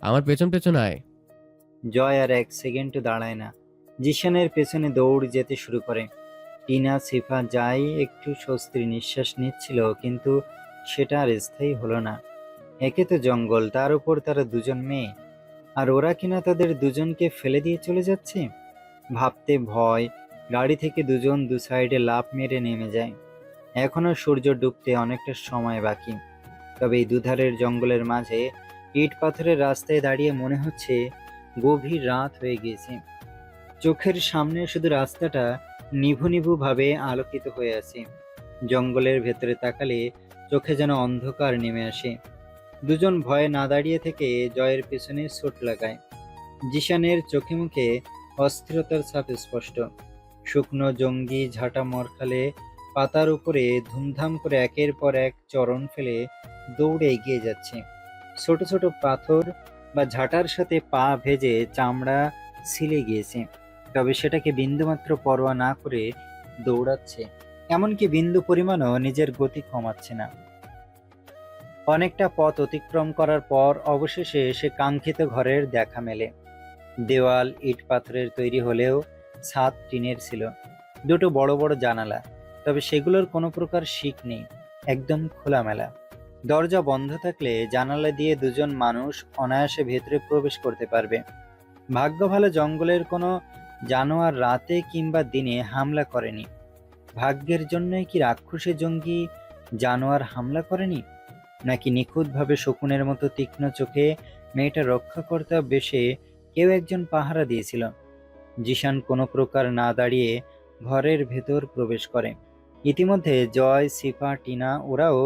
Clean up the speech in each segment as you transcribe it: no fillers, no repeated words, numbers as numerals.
আমার পেছন পেছন আয়। জয় আর এক সেকেন্ডও দাঁড়ায় না, জিশানের পেছনে দৌড় যেতে শুরু করে। টিনা সিফা যাই একটু স্বস্তির নিঃশ্বাস নিচ্ছিল, কিন্তু সেটা আর স্থায়ী হলো না। একে তো জঙ্গল, তার উপর তারা দুজন মেয়ে, আর ওরা কিনা তাদের দুজনকে ফেলে দিয়ে চলে যাচ্ছে। ভাবতে ভয়। গাড়ি থেকে দুজন দু সাইডে লাফ মেরে নেমে যায়। এখনো সূর্য ডুবতে অনেকটা সময় বাকি। তবে এই দুধারের জঙ্গলের মাঝে ইট পাথরের রাস্তায় দাঁড়িয়ে মনে হচ্ছে গভীর রাত হয়ে গিয়েছে। চোখের সামনে শুধু রাস্তাটা নিভু নিভু ভাবে আলোকিত হয়ে আছে। জঙ্গলের ভেতরে তাকালে চোখে যেন অন্ধকার নেমে আসে। দুজন ভয়ে না দাঁড়িয়ে থেকে জয়ের পেছনে ছোট লাগায়। জিশানের চোখে মুখে অস্থিরতার ছাপ স্পষ্ট। শুকনো জঙ্গি ঝাঁটা মরখালে পাতার উপরে ধুমধাম করে একের পর এক চরণ ফেলে দৌড়ে এগিয়ে যাচ্ছে। ছোট ছোট পাথর বা ঝাঁটার সাথে পা ভেজে চামড়া ছিলে গিয়েছে, তবে সেটাকে বিন্দুমাত্র পরোয়া না করে দৌড়াচ্ছে। এমনকি বিন্দু পরিমাণও নিজের গতি কমাচ্ছে না। অনেকটা পথ অতিক্রম করার পর অবশেষে সে কাঙ্ক্ষিত ঘরের দেখা মেলে। দেওয়াল ইট পাথরের তৈরি হলেও ছাদ টিনের ছিল। দুটো বড় বড় জানালা, তবে সেগুলোর কোনো প্রকার শিক নেই, একদম খোলামেলা। দরজা বন্ধ থাকলে জানালা দিয়ে দুজন মানুষ অনায়াসে ভেতরে প্রবেশ করতে পারবে। ভাগ্য ভালো জঙ্গলের কোনো জানোয়ার রাতে কিংবা দিনে হামলা করেনি। ভাগ্যের জন্যই কি রাক্ষসে জঙ্গি জানোয়ার হামলা করেনি, নাকি নিখুঁতভাবে শকুনের মতো তীক্ষ্ণ চোখে মেয়েটা রক্ষাকর্তা বেশে কেউ একজন পাহারা দিয়েছিল। জিশান কোনো প্রকার না দাঁড়িয়ে ঘরের ভেতর প্রবেশ করে। ইতিমধ্যে জয়, সিফা, টিনা ওরাও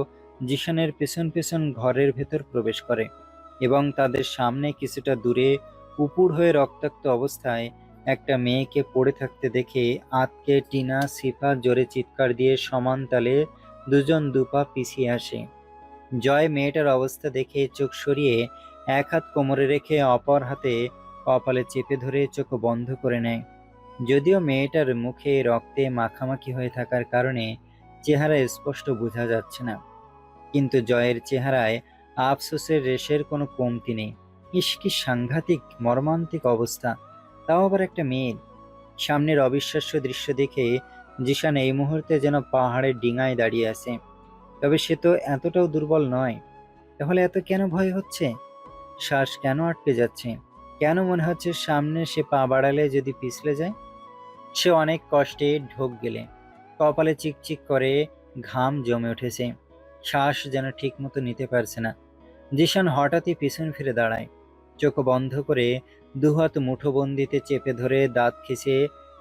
জিশানের পেছন পেছন ঘরের ভেতর প্রবেশ করে, এবং তাদের সামনে কিছুটা দূরে উপুড় হয়ে রক্তাক্ত অবস্থায় একটা মেয়েকে পড়ে থাকতে দেখে আতকে টিনা সিফা জোরে চিৎকার দিয়ে সমান তালে দুজন দুপা পিছিয়ে আসে। জয় মেয়েটার অবস্থা দেখে চোখ সরিয়ে এক হাত কোমরে রেখে অপর হাতে কপালে চেপে ধরে চোখ বন্ধ করে নেয়। যদিও মেয়েটার মুখে রক্তে মাখামাখি হয়ে থাকার কারণে চেহারা স্পষ্ট বোঝা যাচ্ছে না, কিন্তু জয়ের চেহারায় আফসোসের রেশের কোনো কমতি নেই। ইস, কি সাংঘাতিক মর্মান্তিক অবস্থা, তাও আবার একটা মেয়ের। সামনের অবিশ্বাস্য দৃশ্য দেখে জিশান এই মুহূর্তে যেন পাহাড়ের ডিঙায় দাঁড়িয়ে আছে। তবে সে তো এতটাও দুর্বল নয়। তাহলে এত কেন ভয় হচ্ছে? শ্বাস কেন আটকে যাচ্ছে? কেন মনে হচ্ছে সামনে সে পা বাড়ালে যদি পিছলে যায়? সে অনেক কষ্টে ঢোক গেলে কপালে চিকচিক করে ঘাম জমে উঠেছে। শ্বাস যেন ঠিক মতো নিতে পারছে না। জিশান হঠাৎই পিছন ফিরে দাঁড়ায়, চোখ বন্ধ করে দুহাত মুঠোবন্দিতে চেপে ধরে দাঁত খিঁচে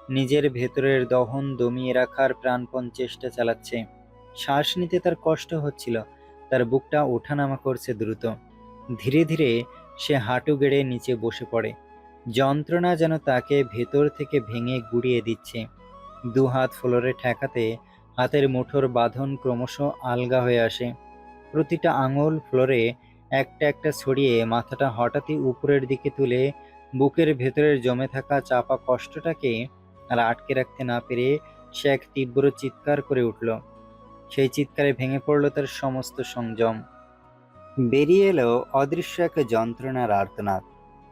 নিজের ভেতরের দহন দমিয়ে রাখার প্রাণপণ চেষ্টা চালাচ্ছে। শ্বাস নিতে তার কষ্ট হচ্ছিল, তার বুকটা ওঠানামা করছে দ্রুত। ধীরে ধীরে সে হাঁটু গেড়ে নিচে বসে পড়ে। যন্ত্রণা যেন তাকে ভেতর থেকে ভেঙে গুড়িয়ে দিচ্ছে। দুহাত ফ্লোরে ঠেকাতে হাতের মুঠোর বাঁধন ক্রমশ আলগা হয়ে আসে। প্রতিটা আঙুল ফ্লোরে একটা একটা ছড়িয়ে মাথাটা হঠাৎই উপরের দিকে তুলে বুকের ভেতরের জমে থাকা চাপা কষ্টটাকে আর আটকে রাখতে না পেরে সে এক তীব্র চিৎকার করে উঠল। সেই চিৎকারে ভেঙে পড়ল তার সমস্ত সংযম। বেরিয়ে এলো অদৃশ্য এক যন্ত্রণার আর্তনাদ।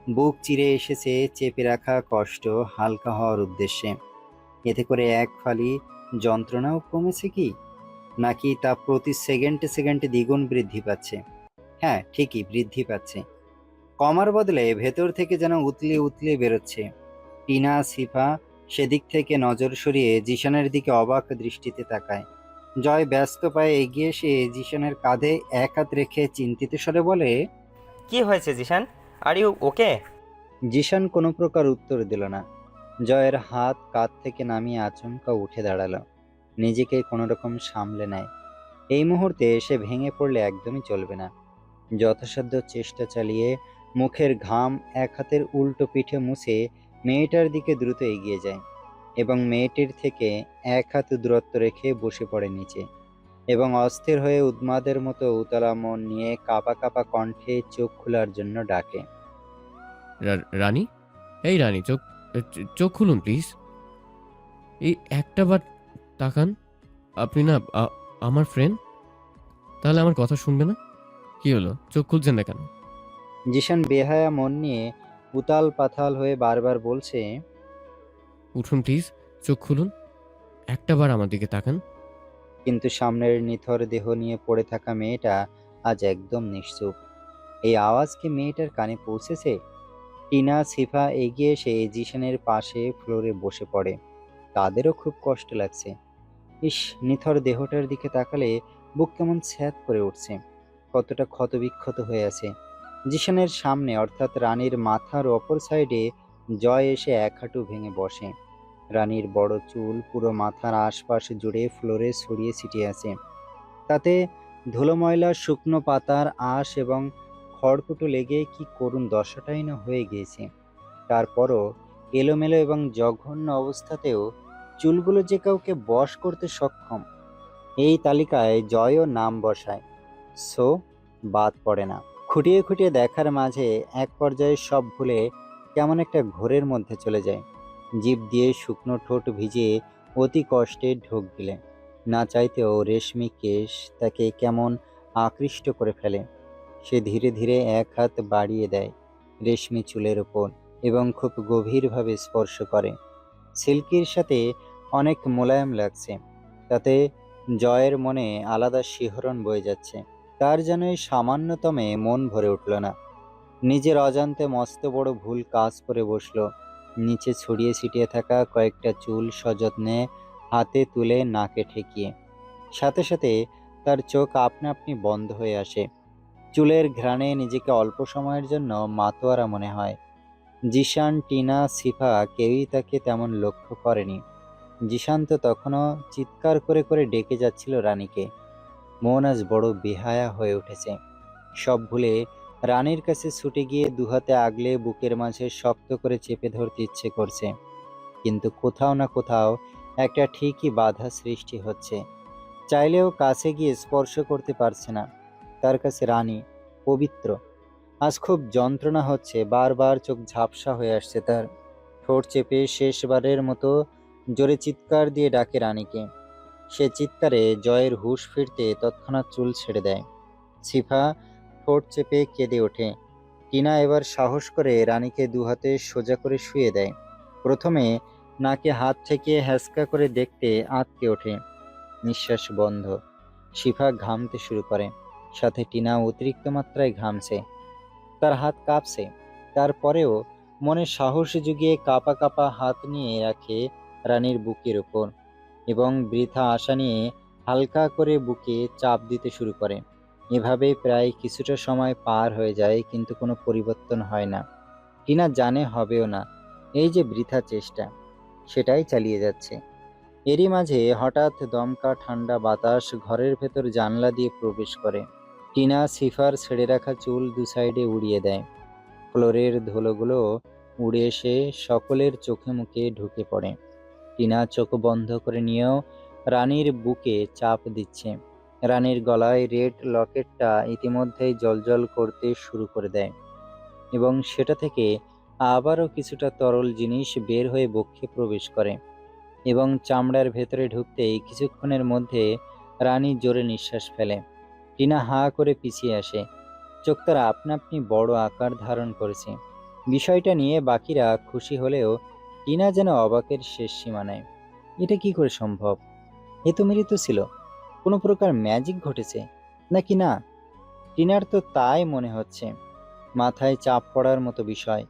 বুক চিরে এসেছে চেপে রাখা কষ্ট হালকা হওয়ার উদ্দেশ্যে। এতে করে এক ফালি যন্ত্রণাও কমেছে কি, নাকি তা প্রতি সেকেন্ডে সেকেন্ডে দ্বিগুণ বৃদ্ধি পাচ্ছে? হ্যাঁ, ঠিকই বৃদ্ধি পাচ্ছে। কমার বদলে ভেতর থেকে যেন উতলিয়ে উতলিয়ে বেরোচ্ছে। টিনা, সিফা সেদিক থেকে নজর সরিয়ে জিশানের দিকে অবাক দৃষ্টিতে তাকায়। জয় ব্যস্ত পায়ে এগিয়ে এসে জিশানের কাঁধে এক হাত রেখে চিন্তিত স্বরে বলে, কি হয়েছে Zeeshan? Are you okay? Zeeshan কোনো প্রকার উত্তর দিল না। জয়ের হাত কাঁধ থেকে নামিয়ে আচমকা উঠে দাঁড়ালো, নিজেকে কোনো রকম সামলে নেয়। এই মুহূর্তে সে ভেঙে পড়লে একদমই চলবে না। যথাসাধ্য চেষ্টা চালিয়ে মুখের ঘাম এক হাতের উল্টো পিঠে মুছে মেয়েটার দিকে দ্রুত এগিয়ে যায়, এবং মেয়েটির থেকে এক হাত দূরত্ব রেখে বসে পড়ে নিচে, এবং অস্থির হয়ে উন্মাদের মতো উতলা মন নিয়ে কাঁপা কাঁপা কণ্ঠে চোখ খোলার জন্য ডাকে। রানী, এই রানী, চোখ চোখ খুলুন প্লিজ। এই একটা বার তাকান। আপনি না আমার ফ্রেন্ড। তাহলে আমার কথা শুনবে না? কি হলো, চোখ খুলছেন না কেন? জিশান বেহায়া মন নিয়ে উতাল পাতাল হয়ে বারবার বলছে, উঠুন প্লিজ, চোখ খুলুন, একটাবার আমার দিকে তাকান। কিন্তু সামনের নিথর দেহ নিয়ে পড়ে থাকা মেয়েটা আজ একদম নিশ্চুপ। এই আওয়াজ কি মেয়েটার কানে পৌঁছেছে? টিনা সিফা এগিয়ে এসে জিশানের পাশে ফ্লোরে বসে পড়ে। তাদেরও খুব কষ্ট লাগছে। ইস, নিথর দেহটার দিকে তাকালে বুক কেমন ছ্যাদ করে উঠছে। কতটা ক্ষতবিক্ষত হয়ে আছে। জিশানের সামনে অর্থাৎ রানীর মাথার অপর সাইডে জয় এসে এক হাঁটু ভেঙে বসে। রানীর বড় চুল পুরো মাথার আশপাশ জুড়ে ফ্লোরে ছড়িয়ে ছিটিয়ে আছে। তাতে ধুলো ময়লা, শুকনো পাতার আঁশ এবং খড়কুটো লেগে কি করুণ দশাটাই না হয়ে গিয়েছে। তারপরও এলোমেলো এবং জঘন্য অবস্থাতেও চুলগুলো যে কাউকে বশ করতে সক্ষম, এই তালিকায় জয়ও নাম বসায়। সো বাদ পড়ে না। খুঁটিয়ে খুঁটিয়ে দেখার মাঝে এক পর্যায়ে সব ভুলে কেমন একটা ঘোরের মধ্যে চলে যায়। জিভ দিয়ে শুকনো ঠোঁট ভিজিয়ে অতি কষ্টে ঢোক গিলে না চাইতেও রেশমি কেশ তাকে কেমন আকৃষ্ট করে ফেলে। সে ধীরে ধীরে এক হাত বাড়িয়ে দেয় রেশমি চুলের ওপর এবং খুব গভীরভাবে স্পর্শ করে। সিল্কির সাথে অনেক মোলায়েম লাগছে। তাতে জয়ের মনে আলাদা শিহরণ বয়ে যাচ্ছে। তার যেন এই সামান্যতমে মন ভরে উঠল না। নিজের অজান্তে মস্ত বড় ভুল কাজ করে বসলো। নিচে ছড়িয়ে ছিটিয়ে থাকা কয়েকটা চুল সযত্নে হাতে তুলে নাকে ঠেকিয়ে। সাথে সাথে তার চোখ আপনা আপনি বন্ধ হয়ে আসে। চুলের ঘ্রাণে নিজেকে অল্প সময়ের জন্য মাতোয়ারা মনে হয়। জিশান, টিনা, সিফা কেউই তাকে তেমন লক্ষ্য করেনি। জিশান তো তখনও চিৎকার করে করে ডেকে যাচ্ছিল রানীকে। মন আজ বড় বেহায়া হয়ে উঠেছে। সব ভুলে রানীর কাছে ছুটে গিয়ে দুহাতে আগলে বুকের মাঝে শক্ত করে চেপে ধরতে ইচ্ছে করছে। কিন্তু কোথাও না কোথাও একটা ঠিকই বাধা সৃষ্টি হচ্ছে। চাইলেও কাছে গিয়ে স্পর্শ করতে পারছে না। তার কাছে রানী পবিত্র। আজ খুব যন্ত্রণা হচ্ছে, বারবার চোখ ঝাপসা হয়ে আসছে তার। ঠোঁট চেপে শেষবারের মতো জোরে চিৎকার দিয়ে ডাকে রানীকে। সে চিৎকারে জয়ের হুঁশ ফিরতে তৎক্ষণাৎ চুল ছেড়ে দেয়। সিফা ঠোঁট চেপে কেঁদে ওঠে। টিনা এবার সাহস করে রানীকে দুহাতে সোজা করে শুয়ে দেয়। প্রথমে নাকে হাত ঠেকিয়ে হ্যাঁচকা করে দেখতে আঁতকে ওঠে। নিঃশ্বাস বন্ধ। সিফা ঘামতে শুরু করে। সাথে টিনা অতিরিক্ত মাত্রায় ঘামছে। তার হাত কাঁপছে। তারপরেও মনে সাহস জুগিয়ে কাঁপা কাঁপা হাত নিয়ে রাখে রানীর বুকের উপর এবং বৃথা আশা নিয়ে হালকা করে বুকে চাপ দিতে শুরু করে। এভাবে প্রায় কিছুটা সময় পার হয়ে যায়, কিন্তু কোনো পরিবর্তন হয় না। টিনা জানে হবেও না। এই যে বৃথা চেষ্টা, সেটাই চালিয়ে যাচ্ছে। এরই মাঝে হঠাৎ দমকা ঠান্ডা বাতাস ঘরের ভেতর জানলা দিয়ে প্রবেশ করে। টিনা সিফার ছেড়ে রাখা চুল দু সাইডে উড়িয়ে দেয়। ফ্লোরের ধুলোগুলো উড়ে এসে সকলের চোখে মুখে ঢুকে পড়ে। টিনা চোখ বন্ধ করে নিয়েও রানীর বুকে চাপ দিচ্ছে। রানীর গলায় রেড লকেটটা ইতিমধ্যেই জ্বলজ্বল করতে শুরু করে দেয় এবং সেটা থেকে আবারও কিছুটা তরল জিনিস বের হয়ে বক্ষে প্রবেশ করে এবং চামড়ার ভেতরে ঢুকতেই কিছুক্ষণের মধ্যে রানী জোরে নিঃশ্বাস ফেলে। টিনা হাঁ করে পিছিয়ে আসে। চোখ তার আপনা আপনি বড় আকার ধারণ করেছে। বিষয়টা নিয়ে বাকিরা খুশি হলেও টিনা যেন অবাকের শেষ সীমানায়। এটা কি করে সম্ভব? এ তো মৃত ছিল। কোনো প্রকার ম্যাজিক ঘটেছে নাকি না? টিনার তো তাই মনে হচ্ছে। মাথায় চাপ পড়ার মতো বিষয়।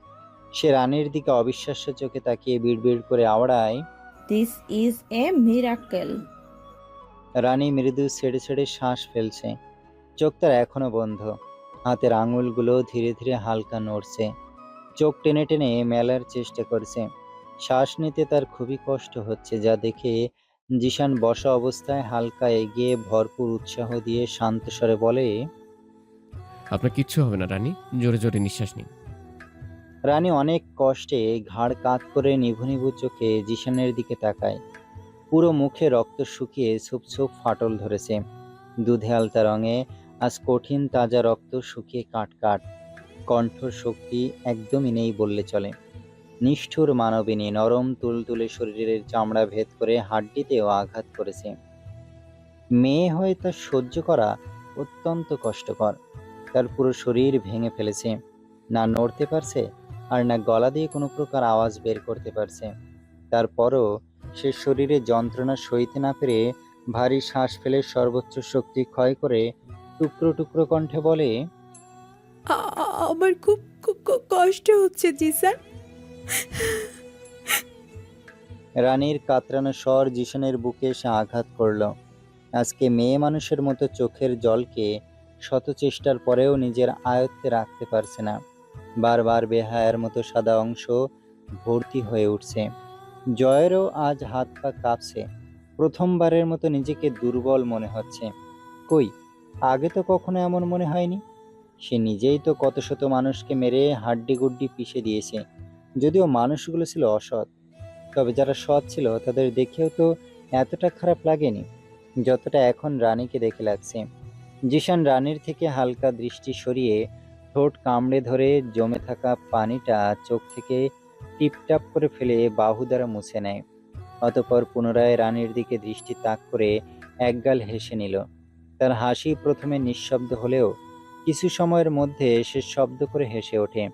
সে রানীর দিকে অবিশ্বাস্য চোখে তাকিয়ে বিড়বিড় করে আওড়ায়, This is a miracle. রানী মৃদু ছেড়ে ছেড়ে শ্বাস ফেলছে। চোখ তার এখনো বন্ধ। হাতের আঙুলগুলো ধীরে ধীরে হালকা নড়ছে। চোখ টেনে টেনে মেলার চেষ্টা করছে। শ্বাস নিতে তার খুবই কষ্ট হচ্ছে, যা দেখে জিশান বসা অবস্থায় হালকা এগিয়ে ভরপুর উৎসাহ দিয়ে শান্ত স্বরে বলে, আপনার কিচ্ছু হবে না রানী, জোরে জোরে নিঃশ্বাস নিন। রানী অনেক কষ্টে ঘাড় কাত করে নিভু নিভু চোখে জিশানের দিকে তাকায়। পুরো মুখে রক্ত শুকিয়ে ছোপ ছোপ ফাটল ধরেছে। দুধে আলতা রঙে আজ কঠিন তাজা রক্ত শুকিয়ে কাট কাট। কণ্ঠ শক্তি একদমই নেই বললে চলে। নিষ্ঠুর মানবিনী নরম তুলতুলে শরীরের চামড়া ভেদ করে হাড্ডিতেও আঘাত করেছে। মেয়ে হয়ে তা সহ্য করা অত্যন্ত কষ্টকর। তার পুরো শরীর ভেঙে ফেলেছে, না নড়তে পারছে আর না গলা দিয়ে কোনো প্রকার আওয়াজ বের করতে পারছে। তারপরও সে শরীরে যন্ত্রণা সইতে না পেরে ভারী শ্বাস ফেলে সর্বোচ্চ শক্তি ক্ষয় করে টুকরো টুকরো কণ্ঠে বলে, আমার খুব কষ্ট হচ্ছে জিসান। রানীর কাতরানো স্বর জিশানের বুকে এসে আঘাত করল। আজকে মেয়ে মানুষের মতো চোখের জলকে শত চেষ্টার পরেও নিজের আয়ত্তে রাখতে পারছে না। বারবার বেহায়ার মতো সাদা অংশ ভর্তি হয়ে উঠছে। জয়েরও আজ হাত পা কাঁপছে। প্রথমবারের মতো নিজেকে দুর্বল মনে হচ্ছে। কই, আগে তো কখনো এমন মনে হয়নি। সে নিজেই তো কত শত মানুষকে মেরে হাড্ডি গুড্ডি পিষে দিয়েছে। যদিও মানুষগুলো ছিল অসৎ, তবে যারা সৎ ছিল তাদের দেখেও তো এতটা খারাপ লাগেনি যতটা এখন রানীকে দেখে লাগছে। জিশান রানীর থেকে হালকা দৃষ্টি সরিয়ে ঠোঁট কামড়ে ধরে জমে থাকা পানিটা চোখ থেকে টিপটাপ করে ফেলে বাহু দ্বারা মুছে নেয়। অতঃপর পুনরায় রানীর দিকে দৃষ্টি তাক করে একগাল হেসে নিল। তার হাসি প্রথমে নিঃশব্দ হলেও কিছু সময়ের মধ্যে সে শব্দ করে হেসে ওঠে।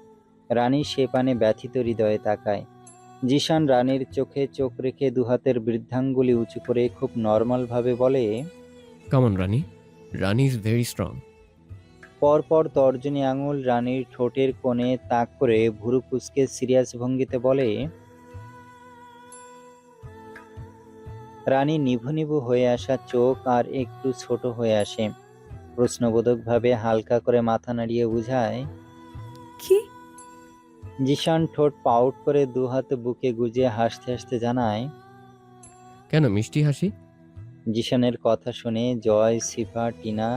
রানী সে পানে ব্যথিত হৃদয়ে তাকায়। জিশান রানীর চোখে চোখ রেখে দুহাতের বৃদ্ধাঙ্গুলি উঁচু করে খুব নর্মাল ভাবে বলে, come on Rani, Rani is very strong. পরপর তর্জনী আঙুল রানীর ঠোঁটের কোণে তাক করে ভুরু কুঁচকে সিরিয়াস ভঙ্গিতে বলে। রানী নিভু নিভু হয়ে আসা চোখ আর একটু ছোট হয়ে আসে। প্রশ্নবোধক ভাবে হালকা করে মাথা নাড়িয়ে বুঝায়। কি? জিশান ঠোঁট পাউট করে দুহাত বুকে গুজে হাসতে হাসতে জানায়। কেন মিষ্টি হাসি? জিশানের কথা শুনে জয়, সিফা, টিনা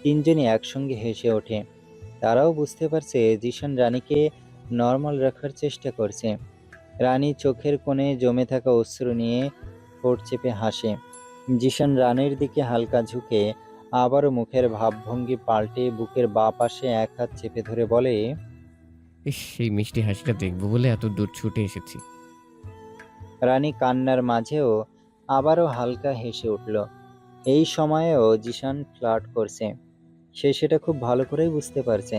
তিনজনই একসঙ্গে হেসে ওঠে। তারাও বুঝতে পারছে জিশান রানীকে নর্মাল রাখার চেষ্টা করছে। রানী চোখের কোণে জমে থাকা অশ্রু নিয়ে ঠোঁট চেপে হাসে। জিশান রানীর দিকে হালকা ঝুঁকে আবারও মুখের ভাবভঙ্গি পাল্টে বুকের বাঁ পাশে এক হাত চেপে ধরে বলে। ইস, সেই মিষ্টি হাসিটা দেখবো বলে এত দূর ছুটে এসেছি। রানী কান্নার মাঝেও আবারও হালকা হেসে উঠল। এই সময়েও জিশান ফ্লার্ট করছে। সে সেটা খুব ভালো করেই বুঝতে পারছে।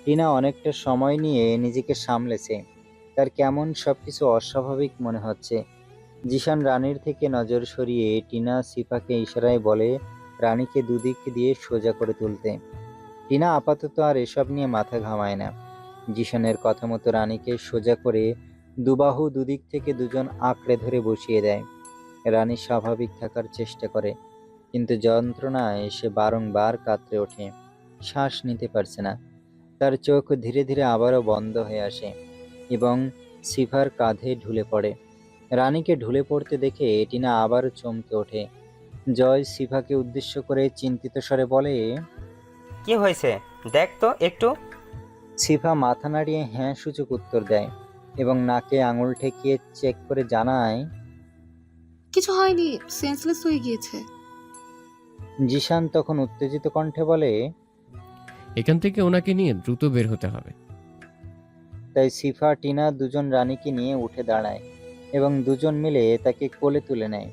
টিনা অনেকটা সময় নিয়ে নিজেকে সামলেছে। তার কেমন সবকিছু অস্বাভাবিক মনে হচ্ছে। জিশান রানীর থেকে নজর সরিয়ে টিনা সিফাকে ইশারায় বলে রানীকে দুদিক দিয়ে সোজা করে তুলতে। টিনা আপাতত আর এসব নিয়ে মাথা ঘামায় না। জিশানের কথা মতো রানীকে সোজা করে দুবাহু দুদিক থেকে দুজন আঁকড়ে ধরে বসিয়ে দেয়। রানী স্বাভাবিক থাকার চেষ্টা করে, কিন্তু যন্ত্রণায় সে বারংবার কাতরে ওঠে। শ্বাস নিতে পারছে না। তার চোখ ধীরে ধীরে আবারও বন্ধ হয়ে আসে এবং সিফার কাঁধে ঢুলে পড়ে। রানীকে ঢুলে পড়তে দেখে টিনা আবারও চমকে ওঠে। জয় সিফাকে উদ্দেশ্য করে চিন্তিত স্বরে বলে। কি হয়েছে দেখ তো একটু। সিফা মাথা নাড়িয়ে হ্যাঁ সূচক উত্তর দেয় এবং নাকে আঙুল ঠেকিয়ে চেক করে জানায়। কিছু হয়নি, সেন্সলেস হয়ে গিয়েছে। জিশান তখন উত্তেজিত কণ্ঠে বলে। এখান থেকে ওনাকে নিয়ে দ্রুত বের হতে হবে। তাই সিফা টিনা দুজন রানীকে নিয়ে উঠে দাঁড়ায় এবং দুজন মিলে তাকে কোলে তুলে নেয়।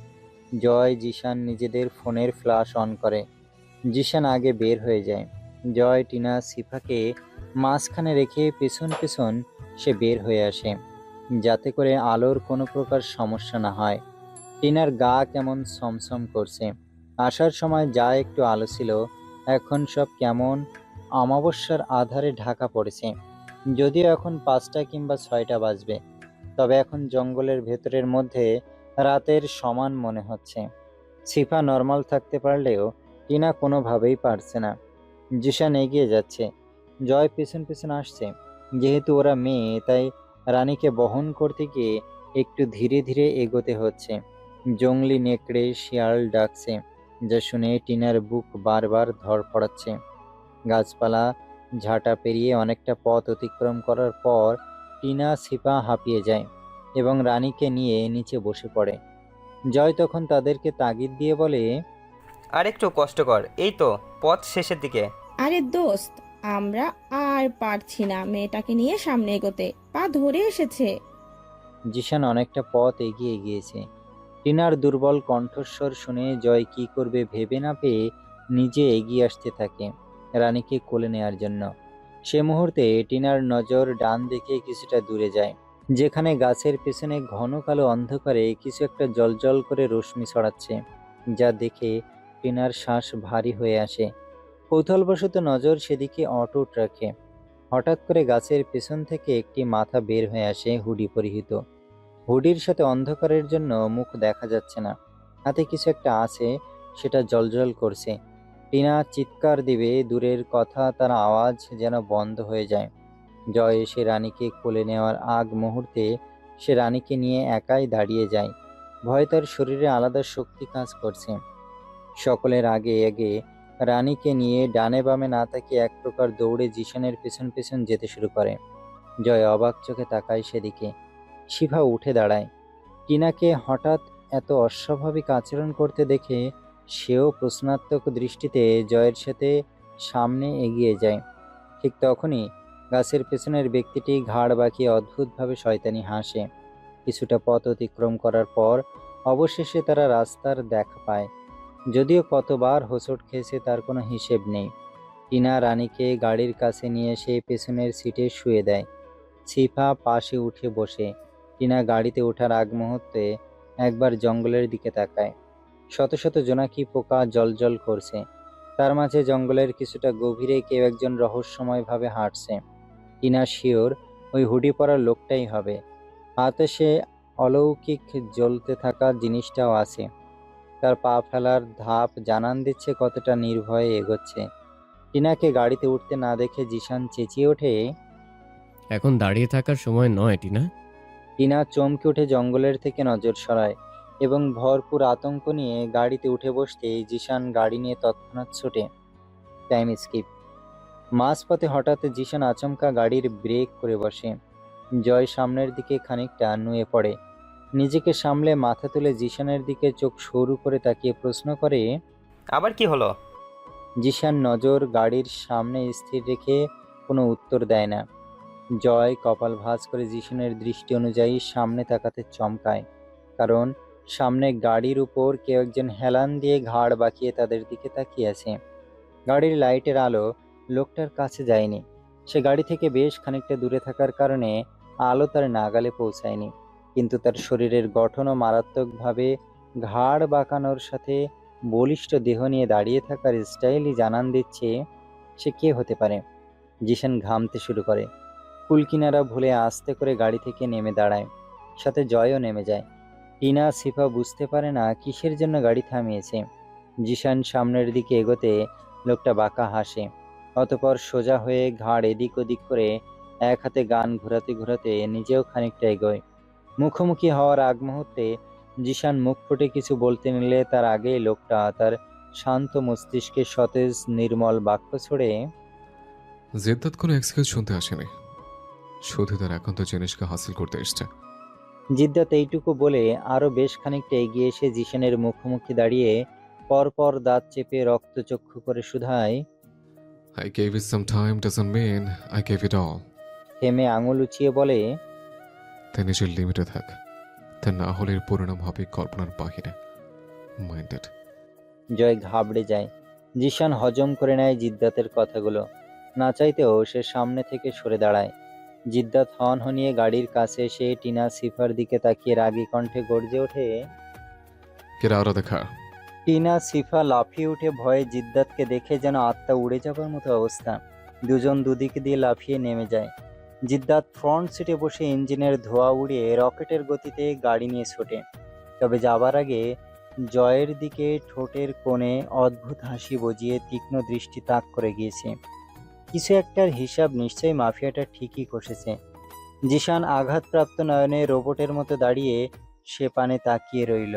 জয় জিশান নিজেদের ফোনের ফ্ল্যাশ অন করে। জিশান আগে বের হয়ে যায়। জয় টিনা সিফাকে মাঝখানে রেখে পেছন পেছন সে বের হয়ে আসে, যাতে করে আলোর কোনো প্রকার সমস্যা না হয়। টিনার গা কেমন ছমছম করছে। আসার সময় যা একটু আলো ছিল, এখন সব কেমন অমাবস্যার আধারে ঢাকা পড়েছে। যদিও এখন 5টা কিংবা 6টা বাজবে, তবে এখন জঙ্গলের ভেতরের মধ্যে রাতের সমান মনে হচ্ছে। সিফা নর্মাল থাকতে পারলেও টিনা কোনোভাবেই পারছে না। জিশান এগিয়ে যাচ্ছে, জয় পেছন পেছন আসছে। যেহেতু ওরা মেয়ে, তাই রানীকে বহন করতে গিয়ে একটু ধীরে ধীরে এগোতে হচ্ছে। জংলি নেকড়ে শিয়াল ডাকছে, যা শুনে টিনার বুক বারবার ধড়ফড়াচ্ছে। গাছপালা ঝাঁটা পেরিয়ে অনেকটা পথ অতিক্রম করার পর টিনা সিফা হাঁপিয়ে যায় এবং রানীকে নিয়ে নিচে বসে পড়ে। জয় তখন তাদেরকে তাগিদ দিয়ে বলে। আর একটু কষ্ট কর, এই তো পথ শেষের দিকে। আরে দোস্ত, আমরা আর পারছি না মেয়েটাকে নিয়ে সামনে এগোতে, পা ধরে এসেছে। জিশান অনেকটা পথ এগিয়ে গিয়েছে। টিনার দুর্বল কণ্ঠস্বর শুনে জয় কি করবে ভেবে না পেয়ে নিজে এগিয়ে আসতে থাকে রানীকে কোলে নেয়ার জন্য। সে মুহূর্তে টিনার নজর ডান দিকে কিছুটা দূরে যায়, যেখানে গাছের পেছনে ঘন কালো অন্ধকারে কিছু একটা জ্বলজ্বল করে রশ্মি ছড়াচ্ছে, যা দেখে টিনার শ্বাস ভারী হয়ে আসে। কৌতূহলবশত নজর সেদিকে অটুট রাখে। হঠাৎ করে গাছের পেছন থেকে একটি মাথা বের হয়ে আসে, হুডি পরিহিত। হুডির সাথে অন্ধকারের জন্য মুখ দেখা যাচ্ছে না, হাতে কিছু একটা আছে, সেটা জ্বলজ্বল করছে। টিনা চিৎকার দিবে দূরের কথা, তার আওয়াজ যেন বন্ধ হয়ে যায়। জয় এসে রানীকে কোলে নেওয়ার আগ মুহূর্তে সে রানীকে নিয়ে একাই দাঁড়িয়ে যায়। ভয়ে তার শরীরে আলাদা শক্তি কাজ করছে। সকলের আগে আগে রানীকে নিয়ে ডানে বামে না তাকিয়ে এক প্রকার দৌড়ে জিশানের পেছন পেছন যেতে শুরু করে। জয় অবাক চোখে তাকায় সেদিকে। শিফা উঠে দাঁড়ায়। টিনাকে হঠাৎ এত অস্বাভাবিক আচরণ করতে দেখে সেও প্রশ্নাত্মক দৃষ্টিতে জয়ের সাথে সামনে এগিয়ে যায়। ঠিক তখনই গাছের পেছনের ব্যক্তিটি ঘাড় বাঁকিয়ে অদ্ভুতভাবে শয়তানি হাসে। কিছুটা পথ অতিক্রম করার পর অবশেষে তারা রাস্তার দেখা পায়। যদিও কতবার হোঁচট খেয়েছে তার কোনো হিসেব নেই। টিনা রানীকে গাড়ির কাছে নিয়ে এসে পেছনের সিটে শুয়ে দেয়। সিফা পাশে উঠে বসে। টিনা গাড়িতে ওঠার আগ মুহূর্তে একবার জঙ্গলের দিকে তাকায়। শত শত জোনাকি পোকা জ্বলজ্বল করছে। তার মাঝে জঙ্গলের কিছুটা গভীরে কেউ একজন রহস্যময়ভাবে হাঁটছে। টিনা শিওর ওই হুডি পরা লোকটাই হবে। হাতে সে অলৌকিক জ্বলতে থাকা জিনিসটাও আছে। তার পা ফেলার ধাপ জানান দিচ্ছে কতটা নির্ভয়ে এগোচ্ছে। টিনাকে গাড়িতে উঠতে না দেখে জিশান চেঁচিয়ে ওঠে। এখন দাঁড়িয়ে থাকার সময় নয়, টিনা। টিনা চমকে উঠে জঙ্গলের থেকে নজর সরায় এবং ভরপুর আতঙ্ক নিয়ে গাড়িতে উঠে বসতেই জিশান গাড়ি নিয়ে তৎক্ষণাৎ ছোটে। Time skip. মাঝপথে হঠাৎ জিশান আচমকা গাড়ির ব্রেক করে বসে। জয় সামনের দিকে খানিকটা নুয়ে পড়ে। নিজেকে সামলে মাথা তুলে জিশানের দিকে চোখ সরু করে তাকিয়ে প্রশ্ন করে। আবার কি হলো? জিশান নজর গাড়ির সামনে স্থির রেখে কোনো উত্তর দেয় না। জয় কপাল ভাঁজ করে জিশানের দৃষ্টি অনুযায়ী সামনে তাকাতে চমকায়, কারণ সামনে গাড়ির উপর কেউ একজন হেলান দিয়ে ঘাড় বাঁকিয়ে তাদের দিকে তাকিয়ে আছে। গাড়ির লাইটের আলো লোকটার কাছে যায়নি। সে গাড়ি থেকে বেশ খানিকটা দূরে থাকার কারণে আলো তার নাগালে পৌঁছায়নি, কিন্তু তার শরীরের গঠনও মারাত্মকভাবে ঘাড় বাঁকানোর সাথে বলিষ্ঠ দেহ নিয়ে দাঁড়িয়ে থাকার স্টাইলই জানান দিচ্ছে সে কে হতে পারে। জিশান ঘামতে শুরু করে। কুলকিনারা ভুলে আস্তে করে গাড়ি থেকে নেমে দাঁড়ায়, সাথে জয়ও নেমে যায়। টিনা সিফা বুঝতে পারে না কিসের জন্য গাড়ি থামিয়েছে। জিশান সামনের দিকে এগোতে লোকটা বাঁকা হাসে, অতপর সোজা হয়ে ঘাড় এদিক ওদিক করে এক হাতে গান ঘোরাতে ঘোরাতে নিজেও খানিকটা এগোয়। মুখোমুখি হওয়ার আগ মুহূর্তে জিশান মুখ ফুটে কিছু বলতে নিলে তার আগেই লোকটা তার শান্ত মস্তিষ্কে সতেজ নির্মল বাক্য ছড়ে। জিদ্দাত কোনো এক্সকিউজ শুনতে আসেনি, শুধু তার একান্ত জিনিসকে হাসিল করতে এসছে। জিদ্দাত এইটুকু বলে আরো বেশ খানিকটা এগিয়ে এসে জিশানের মুখোমুখি দাঁড়িয়ে পরপর দাঁত চেপে রক্তচক্ষু করে শুধায়। I gave it some time doesn't mean I gave it all. থেমে আঙুল উঁচিয়ে বলে। তাই নিজের লিমিটে থাক, তা না হলে এর পরিণাম হবে কল্পনার বাহিরে। মাইন্ডেড। জয় ঘাবড়ে যায়। জিশান হজম করে নেয় জিদ্দাতের কথাগুলো। না চাইতেও সে সামনে থেকে সরে দাঁড়ায়। জিদ্দাত হনহনিয়ে গাড়ির কাছে এসে টিনা সিফার দিকে তাকিয়ে রাগী কণ্ঠে গর্জে ওঠে। Get out of the car. Tina সিফা লাফিয়ে উঠে ভয়ে জিদ্দাতকে দেখে যেন আত্মা উড়ে যাবার মতো অবস্থা। দুজন দুদিক দিয়ে লাফিয়ে নেমে যায়। জিদ্দাত ফ্রন্ট সিটে বসে ইঞ্জিনের ধোঁয়া উড়িয়ে রকেটের গতিতে গাড়ি নিয়ে ছোটে। তবে যাবার আগে জয়ের দিকে ঠোঁটের কোণে অদ্ভুত হাসি বজিয়ে তীক্ষ্ণ দৃষ্টি তাক করে গিয়েছে। কিছু একটার হিসাব নিশ্চয়ই মাফিয়াটা ঠিকই কষেছে। জিশান আঘাতপ্রাপ্ত নয়নে রোবটের মতো দাঁড়িয়ে সে পানে তাকিয়ে রইল।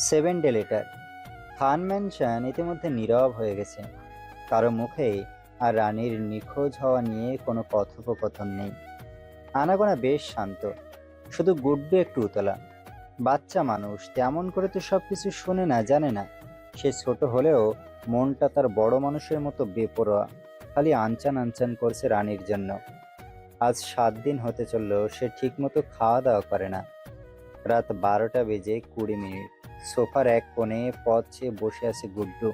7 ডে লেটার। খান ম্যানশন ইতিমধ্যে নীরব হয়ে গেছে। কারো মুখে আর রানীর নিখোঁজ হওয়া নিয়ে কোনো কথোপকথন নেই। আনাগোনা বেশ শান্ত, শুধু গুড্ডু একটু উতলা। বাচ্চা মানুষ, তেমন করে তো সব কিছু শোনে না, জানে না। সে ছোট হলেও মনটা তার বড় মানুষের মতো বেপরোয়া, খালি আনচান আনচান করছে রানীর জন্য। আজ 7 দিন হতে চলল সে ঠিকমতো খাওয়া দাওয়া করে না। রাত 12টা বেজে 20 মিনিট। সোফার এক কোণে পথ চেয়ে বসে আছে গুড্ডু।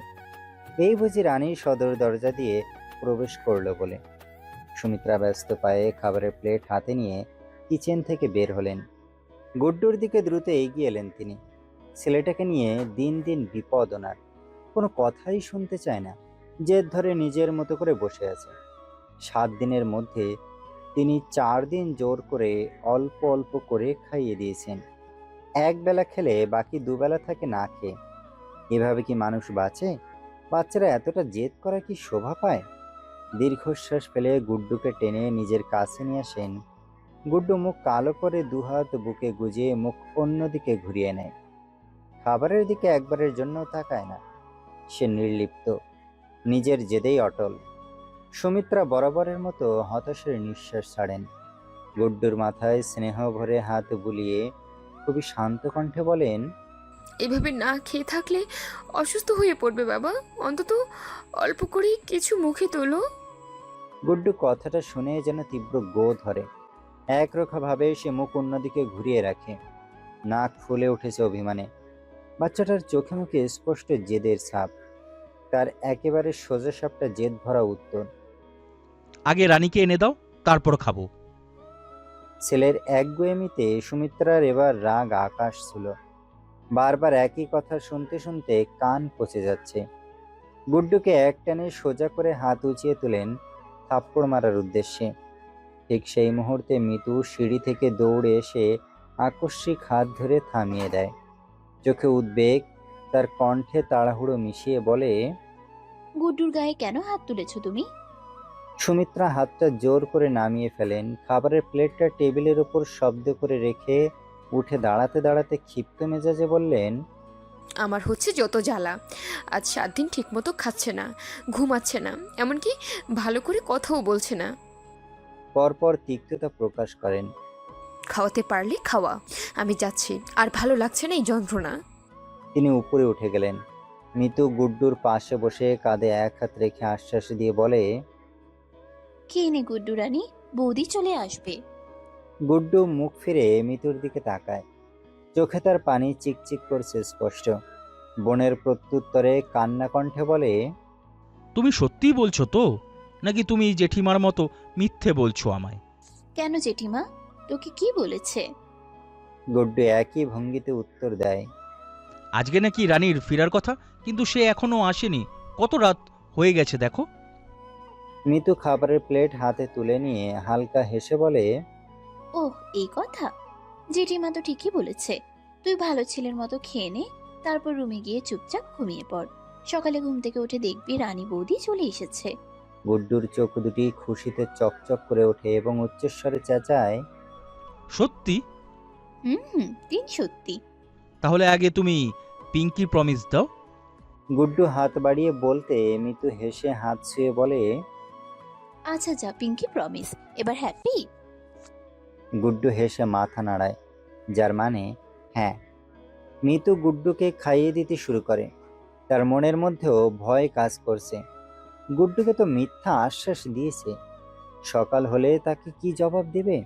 এই বুঝি রানী সদর দরজা দিয়ে প্রবেশ করলো বলে। সুমিত্রা ব্যস্ত পায়ে খাবারের প্লেট হাতে নিয়ে কিচেন থেকে বের হলেন। গুড্ডুর দিকে দ্রুত এগিয়ে এলেন তিনি। ছেলেটাকে নিয়ে দিন দিন বিপদ ওনার, কোনো কথাই শুনতে চায় না, জেদ ধরে নিজের মতো করে বসে আছে। 7 দিনের মধ্যে তিনি 4 দিন জোর করে অল্প অল্প করে খাইয়ে দিয়েছেন। একবেলা খেলে বাকি দুবেলা থাকে না খেয়ে। এভাবে কি মানুষ বাঁচে? বাচ্চারা এতটা জেদ করা কি শোভা পায়? দীর্ঘশ্বাস ফেলে গুড্ডুকে টেনে নিজের কাছে নিয়ে আসেন। গুড্ডু মুখ কালো করে দুহাত বুকে গুজে মুখ অন্যদিকে ঘুরিয়ে নেয়। খাবারের দিকে একবারের জন্য তাকায় না। সে নির্লিপ্ত, নিজের জেদেই অটল। সুমিত্রা বরাবরের মতো হতাশার নিঃশ্বাস ছাড়েন। গুড্ডুর মাথায় স্নেহ ভরে হাত বুলিয়ে খুবই শান্ত কণ্ঠে বলেন, এভাবে না খেয়ে থাকলে অসুস্থ হয়ে পড়বে বাবা, অন্তত অল্প করে কিছু মুখে তোলো। গুড্ডু কথাটা শুনে যেন তীব্র গো ধরে। একরোখা ভাবে সে মুখ অন্যদিকে ঘুরিয়ে রাখে। নাক ফুলে উঠেছে অভিমানে। বাচ্চাটার চোখে মুখে স্পষ্ট জেদের ছাপ। তার একেবারে সোজা সাপটা জেদ ভরা উত্তর। আগে রানীকে এনে দাও, তারপর খাবো। ছেলের একগুঁয়েমিতে সুমিত্রার এবার রাগ আকাশ ছিল। বারবার একই কথা শুনতে শুনতে কান পচে যাচ্ছে। গুড্ডুকে একটানে সোজা করে হাত উঁচিয়ে তুলেন থাপ্পড় মারার উদ্দেশ্যে। ঠিক সেই মুহূর্তে মিতু সিঁড়ি থেকে দৌড়ে এসে আকস্মিক হাত ধরে থামিয়ে দেয়। চোখে উদ্বেগ, তার কণ্ঠে তাড়াহুড়ো মিশিয়ে বলে, গুড্ডুর গায়ে কেন হাত তুলেছো তুমি? সুমিত্রা হাতটা জোর করে নামিয়ে ফেলেন। খাবারের প্লেটটা টেবিলের উপর শব্দ করে রেখে উঠে দাঁড়াতে দাঁড়াতে ক্ষিপ্ত মেজাজে বললেন, আমার হচ্ছে যত জ্বালা। আজ 7 দিন ঠিকমতো খাচ্ছে না, ঘুমাচ্ছে না, এমনকি ভালো করে কথাও বলছে না। পরপর তিক্ততা প্রকাশ করেন। খাওয়াতে পারলে খাওয়া, আমি যাচ্ছি, আর ভালো লাগছে না এই যন্ত্রণা। তিনি উপরে উঠে গেলেন। মিতু গুড্ডুর পাশে বসে কাঁধে এক হাত রেখে আশ্বাস দিয়ে বলে, খেয়ে নে গুড্ডু রানী, বৌদি চলে আসবে। গুড্ডু মুখ ফিরে মিতুর দিকে তাকায়। চোখে তার পানি চিকচিক করছে স্পষ্ট। বোনের প্রত্যুত্তরে কান্না কণ্ঠে বলে, তুমি সত্যিই বলছো তো, নাকি তুমি জেঠিমার মতো মিথ্যে বলছো আমায়? কেন জেঠিমা, তোকে কি বলেছে? গুড্ডু একই ভঙ্গিতে উত্তর দেয়, আজকে নাকি রানীর ফেরার কথা, কিন্তু সে এখনো আসেনি। কত রাত হয়ে গেছে দেখো। মিতু খাবারের প্লেট হাতে তুলে নিয়ে হালকা হেসে বলে, ওহ, এই কথা। জেঠিমা তো ঠিকই বলেছে, তুই ভালো ছেলের মতো খেয়ে নে, তারপর রুমে গিয়ে চুপচাপ ঘুমিয়ে পড়। সকালে ঘুম থেকে উঠে দেখবি রানী বৌদি চলে এসেছে। গুড্ডুর চোখ দুটি খুশিতে চকচক করে ওঠে এবং উচ্চস্বরে চেঁচায়, সত্যি? হুম, তিন সত্যি। তাহলে আগে তুমি পিঙ্কি প্রমিস দাও। গুড্ডু হাত বাড়িয়ে বলতে মিতু হেসে হাত ছুঁয়ে বলে, আচ্ছা যা, পিঙ্কি প্রমিস। এবার হ্যাপি? গুড্ডু হেসে মাথা নাড়ায়, যার মানে হ্যাঁ। মিতু গুড্ডুকে খাইয়ে দিতে শুরু করে। তার মনের মধ্যেও ভয় কাজ করছে। গুড্ডুকে তো মিথ্যা আশ্বাস দিয়েছে, সকাল হলে তাকে কি জবাব দেবে?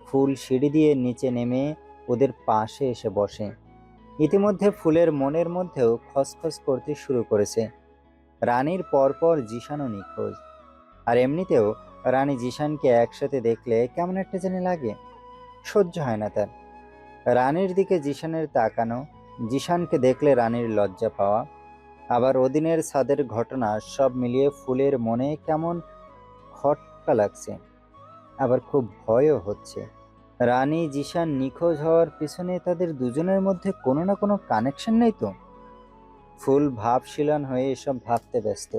ফুল সিঁড়ি দিয়ে নিচে নেমে ওদের পাশে এসে বসে। ইতিমধ্যে ফুলের মনের মধ্যেও খসখস করতে শুরু করেছে। রানীর পরপর জিশানও নিখোঁজ। আর এমনিতেও রানী জিশানকে একসাথে দেখলে কেমন একটা জানি লাগে, সহ্য হয় না তার। রানীর দিকে জিশানের তাকানো, জিশানকে দেখলে রানীর লজ্জা পাওয়া, আবার ওদিনের ছাদের ঘটনা, সব মিলিয়ে ফুলের মনে কেমন খটকা লাগছে, আবার খুব ভয়ও হচ্ছে। রানী জিশান নিখোঁজ হওয়ার পিছনে তাদের দুজনের মধ্যে কোনো না কোনো কানেকশন নেই তো? ফুল ভাবশীলন হয়ে এসব ভাবতে ব্যস্ত।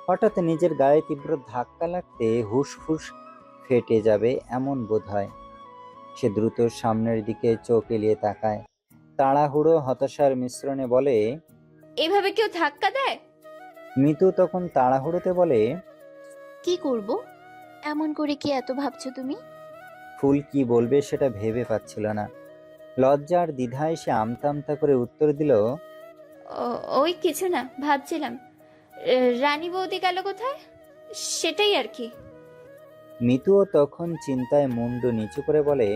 হঠাৎ নিজের গায়ে তীব্র ধাক্কা লাগতে হুসফুস ফেটে যাবে এমন বোধ হয়। সে দ্রুত সামনের দিকে চোখ এলিয়ে তাকায়। তাড়াহুড়ো হতাশার মিশ্রণে বলে, এভাবে কেউ ধাক্কা দেয়? মিতু তখন তাড়াহুড়োতে বলে, কি করব? এমন করে কি এত ভাবছো তুমি? ফুল কি বলবে সেটা ভেবে পাচ্ছিল না। লজ্জার দ্বিধায় সে আমতা আমতা করে উত্তর দিল, ওই কিছু না, ভাবছিলাম রানী বৌদি গেল কোথায়, সেটাই আর কি। মিতুও তখন চিন্তায় মুন্ডু নিচু করে বলে,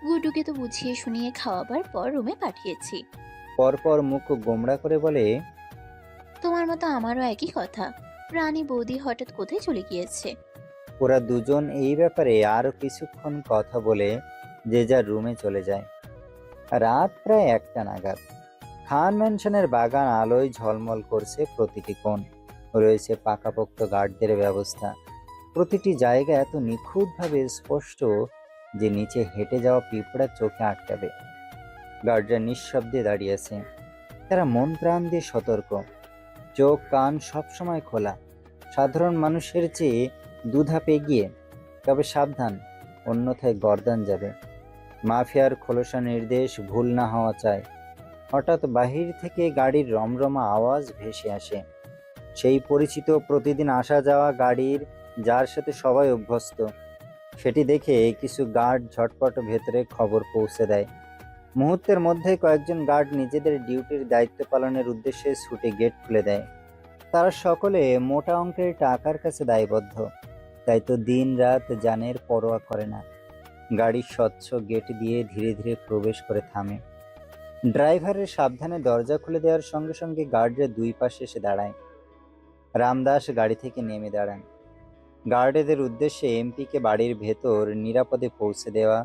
গুড্ডুকে তো বুঝিয়ে শুনিয়ে খাওয়াবার পর রুমে পাঠিয়েছি। পরপর মুখ গোমড়া করে বলে, তোমার মতো আমারও একই কথা। রানী বৌদি হঠাৎ কোথায় চলে গিয়েছে? ওরা দুজন এই ব্যাপারে আরো কিছুক্ষণ কথা বলে যে যার রুমে চলে যায়। রাত প্রায় 1টা নাগাদ। খান ম্যানশনের বাগান আলোয় ঝলমল করছে প্রতিটি কোণ। রয়েছে পাকাপোক্ত গার্ডদের ব্যবস্থা। প্রতিটি জায়গা এত নিখুঁতভাবে স্পষ্ট যে নিচে হেঁটে যাওয়া পিঁপড়ার চোখে আটকাবে। গার্ডরা নিঃশব্দে দাঁড়িয়ে আছে। তারা মন প্রাণ দিয়ে সতর্ক, চোখ কান সবসময় খোলা। সাধারণ মানুষের চেয়ে 2 ধাপ এগিয়ে। তবে সাবধান, অন্যথায় গর্দান যাবে। মাফিয়ার খোলসা নির্দেশ ভুল না হওয়া চাই। হঠাৎ বাহির থেকে গাড়ির রমরমা আওয়াজ ভেসে আসে। সেই পরিচিত প্রতিদিন আসা যাওয়া গাড়ির, যার সাথে সবাই অভ্যস্ত। সেটি দেখে কিছু গার্ড ঝটপট ভেতরে খবর পৌঁছে দেয়। মুহূর্তের মধ্যে কয়েকজন গার্ড নিজেদের ডিউটির দায়িত্ব পালনের উদ্দেশ্যে ছুটে গেট খুলে দেয়। তারা সকলে মোটা অঙ্কের টাকার কাছে দায়বদ্ধ, তাই তো দিন রাত জানের পরোয়া করে না। গাড়ির স্বচ্ছ গেট দিয়ে ধীরে ধীরে প্রবেশ করে থামে। ড্রাইভারের সাবধানে দরজা খুলে দেওয়ার সঙ্গে সঙ্গে গার্ডরা 2 পাশে এসে দাঁড়ায়। রামদাস গাড়ি থেকে নেমে দাঁড়ান। গার্ডেদের উদ্দেশ্যে এমপিকে বাড়ির ভেতর নিরাপদে পৌঁছে দেওয়া।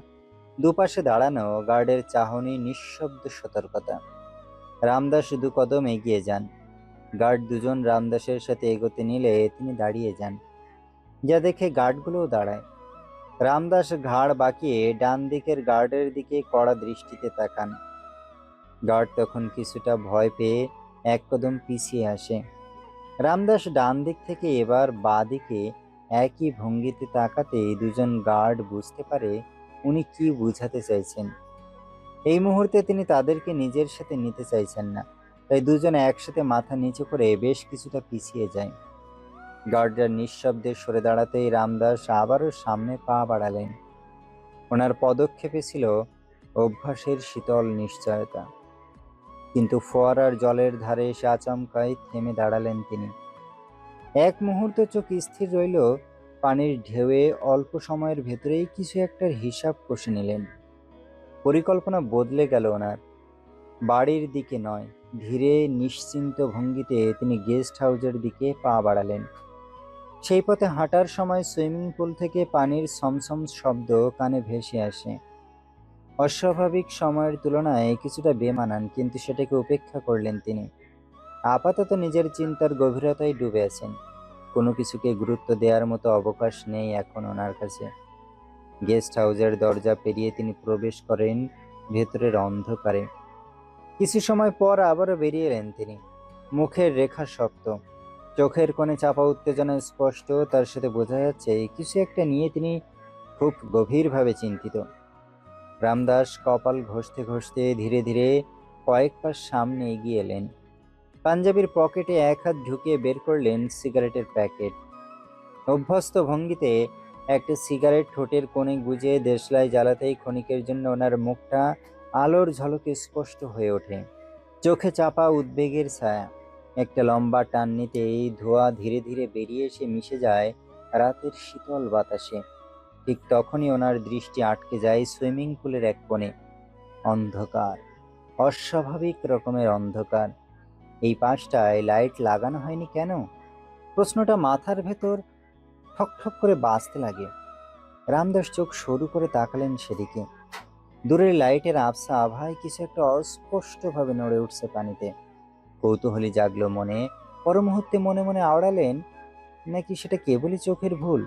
দুপাশে দাঁড়ানো গার্ডের চাহনি, নিঃশব্দ সতর্কতা। রামদাস 2 কদম এগিয়ে যান। গার্ড দুজন রামদাসের সাথে এগোতে নিলে তিনি দাঁড়িয়ে যান, যা দেখে গার্ডগুলোও দাঁড়ায়। রামদাস ঘাড় বাঁকিয়ে ডান দিকের গার্ডের দিকে কড়া দৃষ্টিতে তাকান। গার্ড তখন কিছুটা ভয় পেয়ে 1 কদম পিছিয়ে আসে। রামদাস ডান দিক থেকে এবার বাঁ দিকে একই ভঙ্গিতে তাকাতে দুজন গার্ড বুঝতে পারে উনি কি বুঝাতে চাইছেন। এই মুহূর্তে তিনি তাদেরকে নিজের সাথে নিতে চাইছেন না, তাই দুজনে একসাথে মাথা নিচু করে বেশ কিছুটা পিছিয়ে যায়। গার্ডরা নিঃশব্দে সরে দাঁড়াতেই রামদাস আবারও সামনে পা বাড়ালেন। ওনার পদক্ষেপে ছিল অভ্যাসের শীতল নিশ্চয়তা। কিন্তু ফোয়ারার জলের ধারে এসে আচমকাই থেমে দাঁড়ালেন তিনি। 1 মুহূর্ত চোখ স্থির রইল। পানির ঢেউয়ে অল্প সময়ের ভেতরেই কিছু একটার হিসাব কষে নিলেন। পরিকল্পনা বদলে গেল ওনার। বাড়ির দিকে নয়, ধীরে নিশ্চিন্ত ভঙ্গিতে তিনি গেস্ট হাউসের দিকে পা বাড়ালেন। সেই পথে হাঁটার সময় সুইমিং পুল থেকে পানির ছমছম শব্দ কানে ভেসে আসে। অস্বাভাবিক সময়ের তুলনায় কিছুটা বেমানান, কিন্তু সেটাকে উপেক্ষা করলেন তিনি। আপাতত নিজের চিন্তার গভীরতায় ডুবে আছেন। কোনো কিছুকে গুরুত্ব দেওয়ার মতো অবকাশ নেই এখন ওনার কাছে। গেস্ট হাউসের দরজা পেরিয়ে তিনি প্রবেশ করেন ভেতরের অন্ধকারে। কিছু সময় পর আবারও বেরিয়ে এলেন তিনি। মুখের রেখা শক্ত, চোখের কোণে চাপা উত্তেজনা স্পষ্ট। তার সাথে বোঝা যাচ্ছে কিছু একটা নিয়ে তিনি খুব গভীরভাবে চিন্তিত। রামদাস কপাল ঘষতে ঘষতে ধীরে ধীরে কয়েক পাশ সামনে এগিয়ে এলেন। পাঞ্জাবির পকেটে 1 হাত ঢুকিয়ে বের করলেন সিগারেটের প্যাকেট। অভ্যস্ত ভঙ্গিতে একটা সিগারেট ঠোঁটের কোণে গুজে দেশলাই জ্বালাতেই ক্ষণিকের জন্য ওনার মুখটা আলোর ঝলকে স্পষ্ট হয়ে ওঠে। চোখে চাপা উদ্বেগের ছায়া। একটা লম্বা টান নিতে এই ধোঁয়া ধীরে ধীরে বেরিয়ে এসে মিশে যায় রাতের শীতল বাতাসে। ঠিক তখনই ওনার দৃষ্টি আটকে যায় সুইমিং পুলের এক কোণে। অন্ধকার, অস্বাভাবিক রকমের অন্ধকার। এই পাশটায় লাইট লাগানো হয়নি কেন? প্রশ্নটা মাথার ভেতর ঠকঠক করে বাজতে লাগে। রামদাস চোখ সরু করে তাকালেন সেদিকে। দূরের লাইটের আবছা আভায় কিছু একটা অস্পষ্টভাবে নড়ে উঠছে পানিতে। কৌতূহলী জাগলো মনে। পর মুহূর্তে মনে মনে আওড়ালেন, নাকি সেটা কেবলই চোখের ভুল?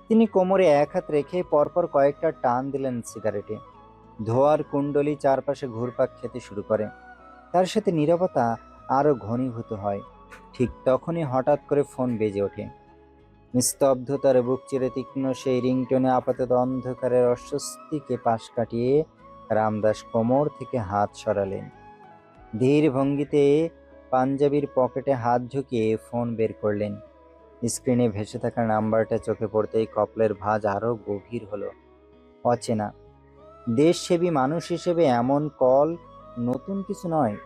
তিনি কোমরে 1 হাত রেখে পরপর কয়েকটা টান দিলেন সিগারেটে। ধোঁয়ার কুণ্ডলি চারপাশে ঘুরপাক খেতে শুরু করে। তার সাথে নীরবতা আরো ঘনীভূত হয়। ঠিক তখনই হঠাৎ করে ফোন বেজে ওঠে। নিস্তব্ধতার বুক চিরে তীক্ষ্ণ সেই রিংটোনে আপাতত অন্ধকারের অস্বস্তিকে পাশ কাটিয়ে রামদাস কোমর থেকে হাত সরালেন। ধীর ভঙ্গিতে পাঞ্জাবির পকেটে হাত ঢুকিয়ে ফোন বের করলেন। স্ক্রিনে ভেসে থাকা নাম্বারটা চোখে পড়তেই কপালের ভাঁজ আরো গভীর হলো। অচেনা। দেশসেবী মানুষ হিসেবে এমন কল নতুন কিছু নয়।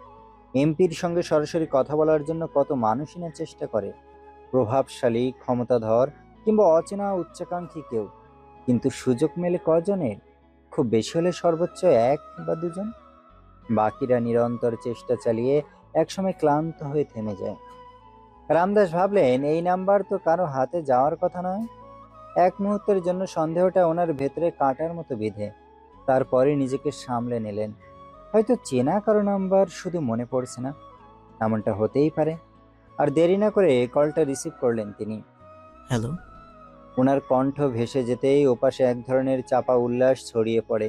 এমপির সঙ্গে সরাসরি কথা বলার জন্য কত মানুষই না চেষ্টা করে, প্রভাবশালী, ক্ষমতাধর কিংবা অচেনা উচ্চাকাঙ্ক্ষী কেউ। কিন্তু সুযোগ মেলে কজনের? খুব বেশি হলে সর্বোচ্চ 1 বা 2 জন। বাকিরা নিরন্তর চেষ্টা চালিয়ে একসময় ক্লান্ত হয়ে থেমে যায়। রামদাস ভাবলেন এই নাম্বার তো কারো হাতে যাওয়ার কথা নয়। এক মুহূর্তের জন্য সন্দেহটা ওনার ভেতরে কাঁটার মতো বিঁধে তারপরে নিজেকে সামলে নিলেন। হয়তো চেনা কারো নাম্বার, শুধু মনে পড়ছে না, এমনটা হতেই পারে। আর দেরি না করে কলটা রিসিভ করলেন তিনি। হ্যালো। ওনার কণ্ঠ ভেসে যেতেই ওপাশে এক ধরনের চাপা উল্লাস ছড়িয়ে পড়ে।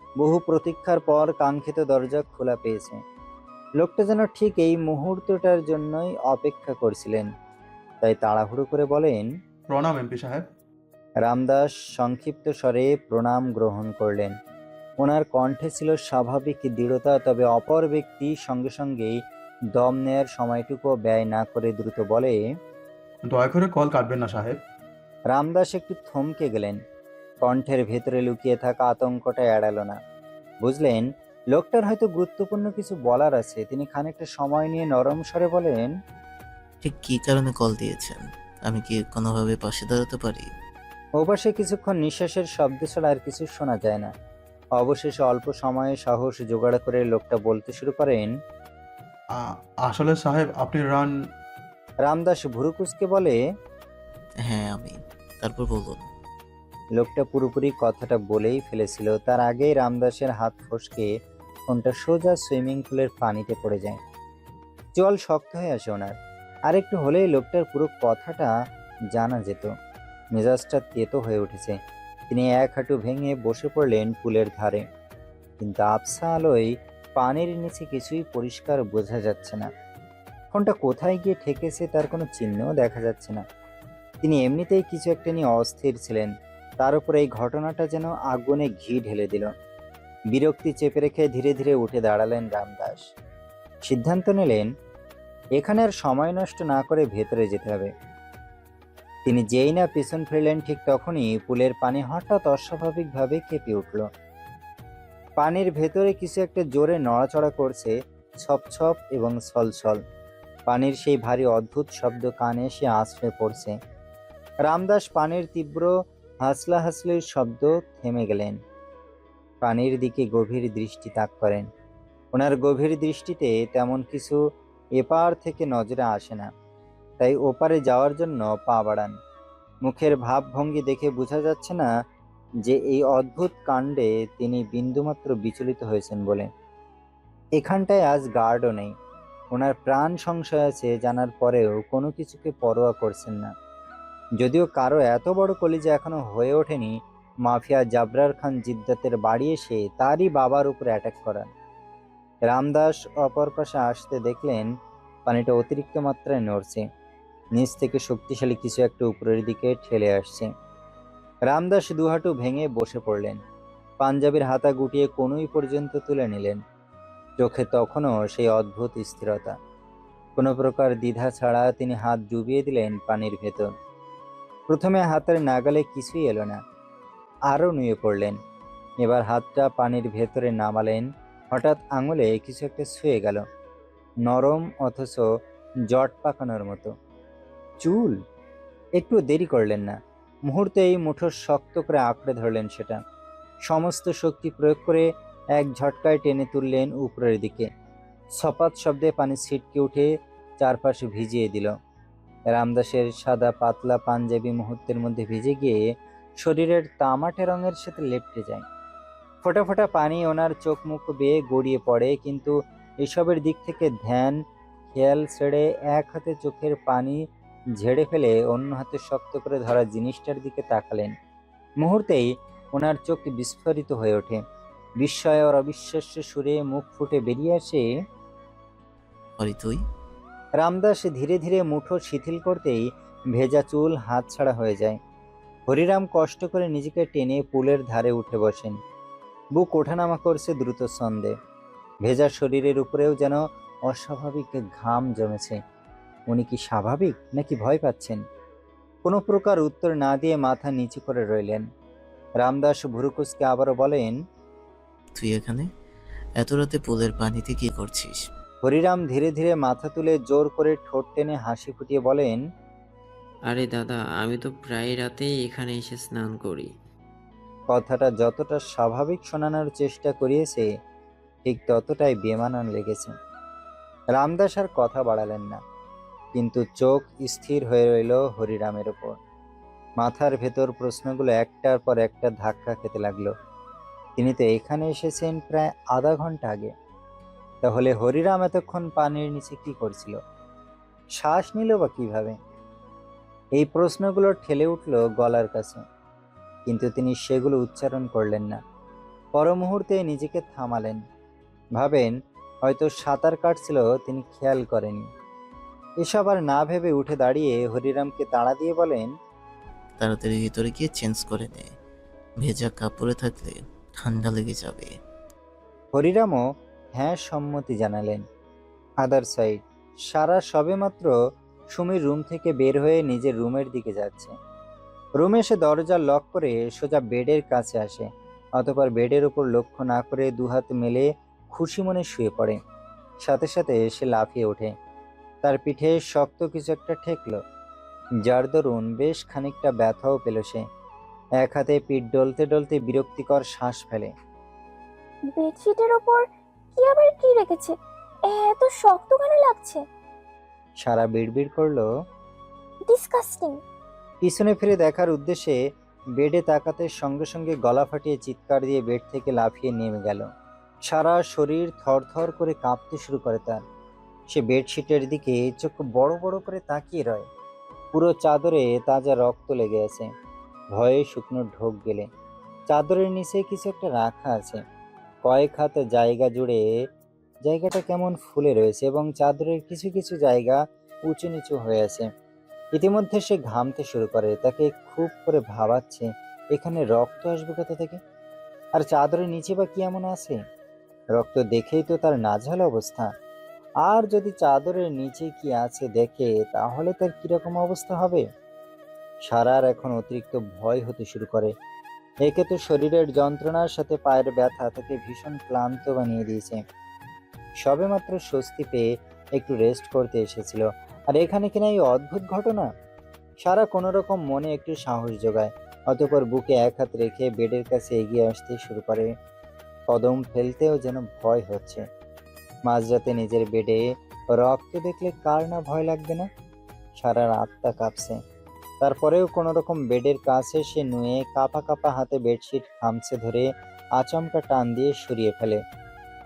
বহু প্রতীক্ষার পর কাঙ্ক্ষিত দরজা খোলা পেয়েছে। লোকটা যেন ঠিক এই মুহূর্তটার জন্যই অপেক্ষা করছিলেন, তাই তাড়াহুড়ো করে বলেন, প্রণাম এমপি সাহেব। রামদাস সংক্ষিপ্ত স্বরে প্রণাম গ্রহণ করলেন। ওনার কণ্ঠে ছিল স্বাভাবিক দৃঢ়তা, তবে অপর ব্যক্তি সঙ্গে সঙ্গেই দম নেয়ার সময়টুকু ব্যয় না করে দ্রুত বলে, দয়া করে কল কাটবেন না সাহেব। রামদাস একটু থমকে গেলেন। কণ্ঠের ভেতরে লুকিয়ে থাকা আতঙ্কটা এড়ালো না। বুঝলেন লোকটার হয়তো গুরুত্বপূর্ণ কিছু বলার আছে। তিনি খানিকটা সময় নিয়ে নরম স্বরে বলেন, ঠিক কী কারণে কল দিয়েছেন? আমি কি কোনোভাবে পাশে দাঁড়াতে পারি? ওপাশে কিছুক্ষণ নিঃশ্বাসের শব্দ ছাড়া আর কিছু শোনা যায় না। অবশেষে অল্প সময়ে সাহস জোগাড় করে লোকটা বলতে শুরু করেন, আসলে সাহেব আপনি রামদাস ভুরুকুচকে বলে, হ্যাঁ আমি। তারপর বলুন। লোকটা পুরোপুরি কথাটা বলেই ফেলেছিল। তার আগেই রামদাসের হাত ফসকে ফোনটা সোজা সুইমিং পুলের পানিতে পড়ে যায়। জল শক্ত হয়ে আসে ওনার। আর একটু হলেই লোকটার পুরো কথাটা জানা যেত। মেজাজটা তেতো হয়ে উঠেছে। তিনি এক হাঁটু ভেঙে বসে পড়লেন পুলের ধারে। কিন্তু আবছা আলোয় পানির নিচে কিছুই পরিষ্কার বোঝা যাচ্ছে না। ফোনটা কোথায় গিয়ে ঠেকেছে তার কোনো চিহ্নও দেখা যাচ্ছে না। তিনি এমনিতেই কিছু একটা নিয়ে অস্থির ছিলেন। তার উপর এই ঘটনাটা যেন আগুনে ঘি ঢেলে দিল। বিরক্তি চেপে রেখে ধীরে ধীরে উঠে দাঁড়ালেন রামদাস। সিদ্ধান্ত নিলেন এখানে আর সময় নষ্ট না করে ভেতরে যেতে হবে। তিনি যেই না পিছন ফিরলেন ঠিক তখনই পুলের পানি হঠাৎ অস্বাভাবিকভাবে কেঁপে উঠল। পানির ভেতরে কিছু একটা জোরে নড়াচড়া করছে, ছপ ছপ এবং ছলছল। পানির সেই ভারী অদ্ভুত শব্দ কানে এসে আছড়ে পড়ছে। রামদাস পানির তীব্র হাসলাহাসলির শব্দ থেমে গেলেন। পানির দিকে গভীর দৃষ্টি তাক করেন। ওনার গভীর দৃষ্টিতে তেমন কিছু এপার থেকে নজরে আসে না, তাই ওপারে যাওয়ার জন্য পা বাড়ান। মুখের ভাবভঙ্গি দেখে বোঝা যাচ্ছে না যে এই অদ্ভুত কাণ্ডে তিনি বিন্দুমাত্র বিচলিত হয়েছেন বলে। এখানটায় আজ গার্ডও নেই। ওনার প্রাণ সংশয় আছে জানার পরেও কোনো কিছুকে পরোয়া করছেন না। যদিও কারো এত বড় কলিজা এখনো হয়ে ওঠেনি মাফিয়া জাবরার খান জিদ্দাতের বাড়ি এসে তারই বাবার উপরে অ্যাটাক করান। রামদাস অপর পাশে আসতে দেখলেন পানিটা অতিরিক্ত মাত্রায় নড়ছে। নিচ থেকে শক্তিশালী কিছু একটা উপরের দিকে ঠেলে আসছে। রামদাস দুহাঁটু ভেঙে বসে পড়লেন। পাঞ্জাবির হাতা গুটিয়ে কনুই পর্যন্ত তুলে নিলেন। চোখে তখনও সেই অদ্ভুত স্থিরতা। কোনো প্রকার দ্বিধা ছাড়া তিনি হাত ডুবিয়ে দিলেন পানির ভেতর। প্রথমে হাতের নাগালে কিছুই এলো না, আরও নুয়ে পড়লেন। এবার হাতটা পানির ভেতরে নামালেন। হঠাৎ আঙুলে কিছু একটা ছুঁয়ে গেল, নরম অথচ জট পাকানোর মতো। চুল! একটু দেরি করলেন না, মুহূর্তেই মুঠো শক্ত করে আঁকড়ে ধরলেন সেটা। সমস্ত শক্তি প্রয়োগ করে এক ঝটকায় টেনে তুললেন উপরের দিকে। ছপাত শব্দে পানি ছিটকে উঠে চারপাশে ভিজিয়ে দিল। রামদাসের সাদা পাতলা পাঞ্জাবি মুহূর্তের মধ্যে ভিজে গিয়ে শরীরের তামাটে রঙের সাথে লেপ্টে যায়। ফোঁটা ফোঁটা পানি ওনার চোখ মুখ বেয়ে গড়িয়ে পড়ে, কিন্তু এসবের দিক থেকে ধ্যান খেয়াল ছেড়ে এক হাতে চোখের পানি ঝেড়ে ফেলে অন্য হাতে শক্ত করে ধরা জিনিসটার দিকে তাকালেন। মুহূর্তেই ওনার চোখ বিস্ফোরিত হয়ে ওঠে। বিস্ময় আর অবিশ্বাস্য সুরে মুখ ফুটে বেরিয়ে আসে, হরি তুই? রামদাস ধীরে ধীরে মুঠো শিথিল করতেই ভেজা চুল হাতছাড়া হয়ে যায়। হরিরাম কষ্ট করে নিজেকে টেনে পুলের ধারে উঠে বসেন। বুক ওঠানামা করছে দ্রুত ছন্দে। ভেজা শরীরের উপরেও যেন অস্বাভাবিক ঘাম জমেছে। উনি কি স্বাভাবিক নাকি ভয় পাচ্ছেন? কোনো প্রকার উত্তর না দিয়ে মাথা নিচু করে রইলেন। রামদাস ভুরুকুচকে আবারও বলেন, তুই এখানে এত রাতে পুলের পানিতে কি করছিস? হরিরাম ধীরে ধীরে মাথা তুলে জোর করে ঠোঁট টেনে হাসি ফুটিয়ে বলেন, আরে দাদা, আমি তো প্রায় রাতেই এখানে এসে স্নান করি। কথাটা যতটা স্বাভাবিক শোনানোর চেষ্টা করিয়েছে ঠিক ততটাই বেমানান লেগেছে। রামদাস আর কথা বাড়ালেন না। কিন্তু চোখ স্থির হয়ে রইল হরিরামের ওপর। মাথার ভেতর প্রশ্নগুলো একটার পর একটা ধাক্কা খেতে লাগলো। তিনি তো এখানে এসেছেন প্রায় আধা ঘন্টা আগে, তাহলে হরিরাম এতক্ষণ পানির নিচে কি করছিল? শ্বাস নিল বা কিভাবে? এই প্রশ্নগুলো ঠেলে উঠল গলার কাছে, কিন্তু তিনি সেগুলো উচ্চারণ করলেন না। পর মুহূর্তে নিজেকে থামালেন, ভাবেন হয়তো সাঁতার কাটছিল, তিনি খেয়াল করেনি। এসব আর না ভেবে উঠে দাঁড়িয়ে হরিরামকে তাড়া দিয়ে বলেন, তাড়াতাড়ি ভিতরে গিয়ে চেঞ্জ করে নে, ভেজা কাপড়ে থাকলে ঠান্ডা লেগে যাবে। হরিরামও হ্যাঁ সম্মতি জানালেন। আদার সাইড, সারা সবেমাত্র সুমির রুম থেকে বের হয়ে নিজের রুমের দিকে যাচ্ছে। রুমে এসে দরজা লক করে সোজা বেডের কাছে আসে, অতঃপর বেডের উপর লক্ষ্য না করে দুহাত মেলে খুশি মনে শুয়ে পড়ে। সাথে সাথে সে লাফিয়ে ওঠে। তার পিঠে শক্ত কিছু একটা ঠেকলো, যার দরুন বেশ খানিকটা ব্যথাও পেল সে। এক হাতে পিঠ ডলতে ডলতে বিরক্তিকর শ্বাস ফেলে। বেডশিটের ওপর কি রেখেছে? এত শক্ত কেন লাগছে? সারা বিড়বিড় করলো, ডিসকাস্টিং। পিছনে ফিরে দেখার উদ্দেশ্যে বেডে তাকাতে সঙ্গে সঙ্গে গলা ফাটিয়ে চিৎকার দিয়ে বেড থেকে লাফিয়ে নেমে গেল। সারা শরীর থরথর করে কাঁপতে শুরু করে তার। সে বেডশিটের দিকে চোখ বড় বড় করে তাকিয়ে রয়। পুরো চাদরে তাজা রক্ত লেগে আছে। ভয়ে শুকনো ঢোক গেলে চাদরের নিচে কিছু একটা রাখা আছে। কয়েক হাত জায়গা জুড়ে জায়গাটা কেমন ফুলে রয়েছে এবং চাদরের কিছু কিছু জায়গা উঁচু নিচু হয়ে আছে। ইতিমধ্যে সে ঘামতে শুরু করে। তাকে খুব করে ভাবাচ্ছে এখানে রক্ত আসবে কোথা থেকে, আর চাদরের নিচে বা কি এমন আছে? রক্ত দেখেই তো তার নাজেহাল অবস্থা, আর যদি চাদরের নিচে কি আছে দেখে তাহলে তার কিরকম অবস্থা হবে? সারার এখন অতিরিক্ত ভয় হতে শুরু করে। একে তো শরীরের যন্ত্রণার সাথে পায়ের ব্যথা তাকে ভীষণ ক্লান্ত বানিয়ে দিয়েছে। সবেমাত্র স্বস্তি পেয়ে একটু রেস্ট করতে এসেছিল, আর এখানে কিনা এই অদ্ভুত ঘটনা। সারা কোনো রকম মনে একটু সাহস জোগায়, অতঃপর বুকে এক হাত রেখে বেডের কাছে এগিয়ে আসতে শুরু করে। কদম ফেলতেও যেন ভয় হচ্ছে। মাঝরাতে নিজের বেডে রক্ত দেখলে কার না ভয় লাগবে না? সারার আত্মা কাঁপছে। তারপরেও কোনো রকম বেডের কাছে সে নুয়ে কাঁপা কাঁপা হাতে বেডশিট খামচে ধরে আচমকা টান দিয়ে সরিয়ে ফেলে।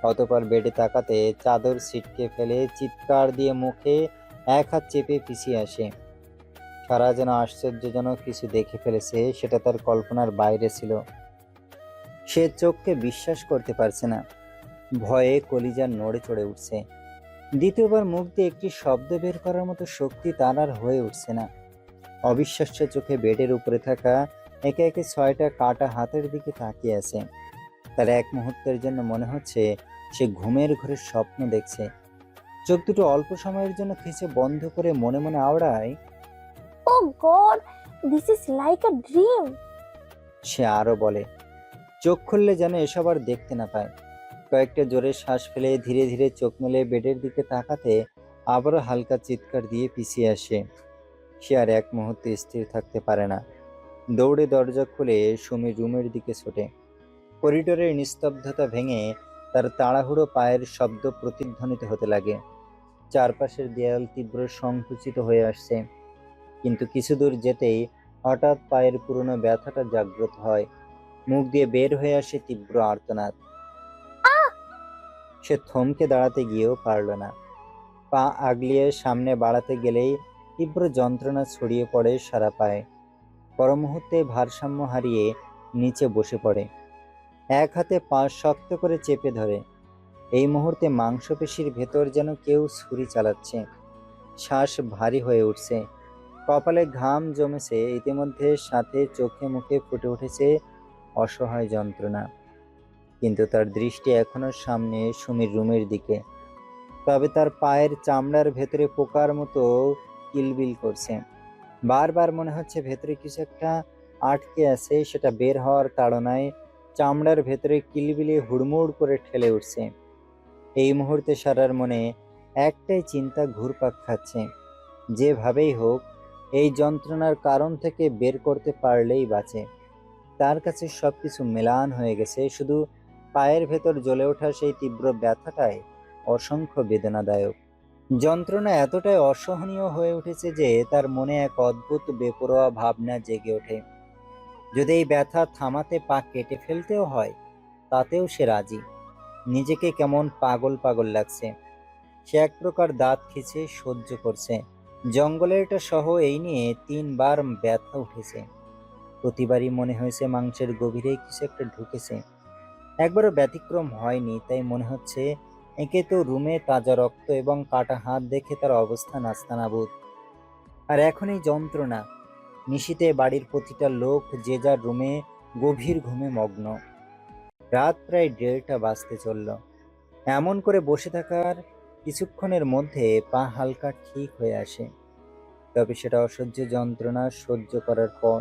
অতঃপর বেডে তাকাতে চাদর ছিটকে ফেলে চিৎকার দিয়ে মুখে এক হাত চেপে পিছিয়ে আসে। সারা যেন আশ্চর্যজনক কিছু দেখে ফেলেছে, সেটা তার কল্পনার বাইরে ছিল। সে চোখকে বিশ্বাস করতে পারছে না। ভয়ে কলিজা নড়ে চড়ে উঠছে। দ্বিতীয়বার মুখ দিয়ে একটি শব্দ বের করার মতো শক্তি তার আর হয়ে উঠছে না। অবিশ্বাস্য চোখে বেডের উপরে থাকা একে একে 6টা কাটা হাতের দিকে তাকিয়ে আছে। তার এক মুহূর্তের জন্য মনে হচ্ছে সে ঘুমের ঘরে স্বপ্ন দেখছে। চোখ দুটো অল্প সময়ের জন্য খিচে বন্ধ করে মনে মনে আওড়ায়, oh God, this is like a dream. সে আরো বলে। চোখ খুললে যেন এসব আর দেখতে না পায়। কয়েকটা জোরে শ্বাস ফেলে ধীরে ধীরে চোখ মেলে বেডের দিকে তাকাতে আবারও হালকা চিৎকার দিয়ে পিছিয়ে আসে। সে আর এক মুহূর্তে স্থির থাকতে পারে না। দৌড়ে দরজা খুলে সুমির রুমের দিকে ছোটে। করিডোরের নিস্তব্ধতা ভেঙে তার তাড়াহুড়ো পায়ের শব্দ প্রতিধ্বনিত হতে লাগে। চারপাশের দেয়াল তীব্র সংকুচিত হয়ে আসছে, কিন্তু কিছু দূর যেতেই হঠাৎ পায়ের পুরনো ব্যথাটা জাগ্রত হয়। মুখ দিয়ে বের হয়ে আসে তীব্র আর্তনাদ। সে থমকে দাঁড়াতে গিয়েও পারল না। পা আগলিয়ে সামনে বাড়াতে গেলেই তীব্র যন্ত্রণা ছড়িয়ে পড়ে সারা পায়ে। পর মুহূর্তে ভারসাম্য হারিয়ে নিচে বসে পড়ে। এক হাতে পা শক্ত করে চেপে ধরে। এই মুহূর্তে মাংসপেশির ভেতর যেন কেউ ছুরি চালাচ্ছে। শ্বাস ভারী হয়ে উঠছে, কপালে ঘাম জমেছে ইতিমধ্যে, সাথে চোখে মুখে ফুটে উঠেছে অসহায় যন্ত্রণা। কিন্তু তার দৃষ্টি এখনো সামনে সুমির রুমের দিকে। তবে তার পায়ের চামড়ার ভেতরে পোকার মতো কিলবিল করছে। বারবার মনে হচ্ছে ভেতরে কিছু একটা আটকে আছে, সেটা বের হওয়ার তাড়নায় চামড়ার ভেতরে কিলবিলে হুড়মুড় করে ঠেলে উঠছে। এই মুহূর্তে সারার মনে একটাই চিন্তা ঘুরপাক খাচ্ছে, যেভাবেই হোক এই যন্ত্রণার কারণ থেকে বের করতে পারলেই বাঁচে। তার কাছে সবকিছু মেলান হয়ে গেছে, শুধু পায়ের ভেতর জ্বলে ওঠা সেই তীব্র ব্যথাটাই অসংখ্য বেদনাদায়ক। যন্ত্রণা এতটাই অসহনীয় হয়ে উঠেছে যে তার মনে এক অদ্ভুত বেপরোয়া ভাবনা জেগে ওঠে। যদি এই ব্যথা থামাতে পা কেটে ফেলতেও হয়, তাতেও সে রাজি। নিজেকে কেমন পাগল পাগল লাগছে। সে এক প্রকার দাঁত খিঁচে সহ্য করছে। জঙ্গলেরটা সহ এই নিয়ে 3 বার ব্যথা উঠেছে। প্রতিবারই মনে হয়েছে মাংসের গভীরে কিছু একটা ঢুকেছে। একবারও ব্যতিক্রম হয়নি, তাই মনে হচ্ছে একে তো রুমে তাজা রক্ত এবং কাটা হাত দেখে তার অবস্থা নাস্তানাবুদ। আর এখন এই যন্ত্রণা। নিশীথে বাড়ির প্রতিটা লোক যে যার রুমে গভীর ঘুমে মগ্ন। রাত প্রায় 1:30 বাজতে চলল। এমন করে বসে থাকার কিছুক্ষণের মধ্যে পা হালকা ঠিক হয়ে আসে। তবে সেটা অসহ্য যন্ত্রণা সহ্য করার পর।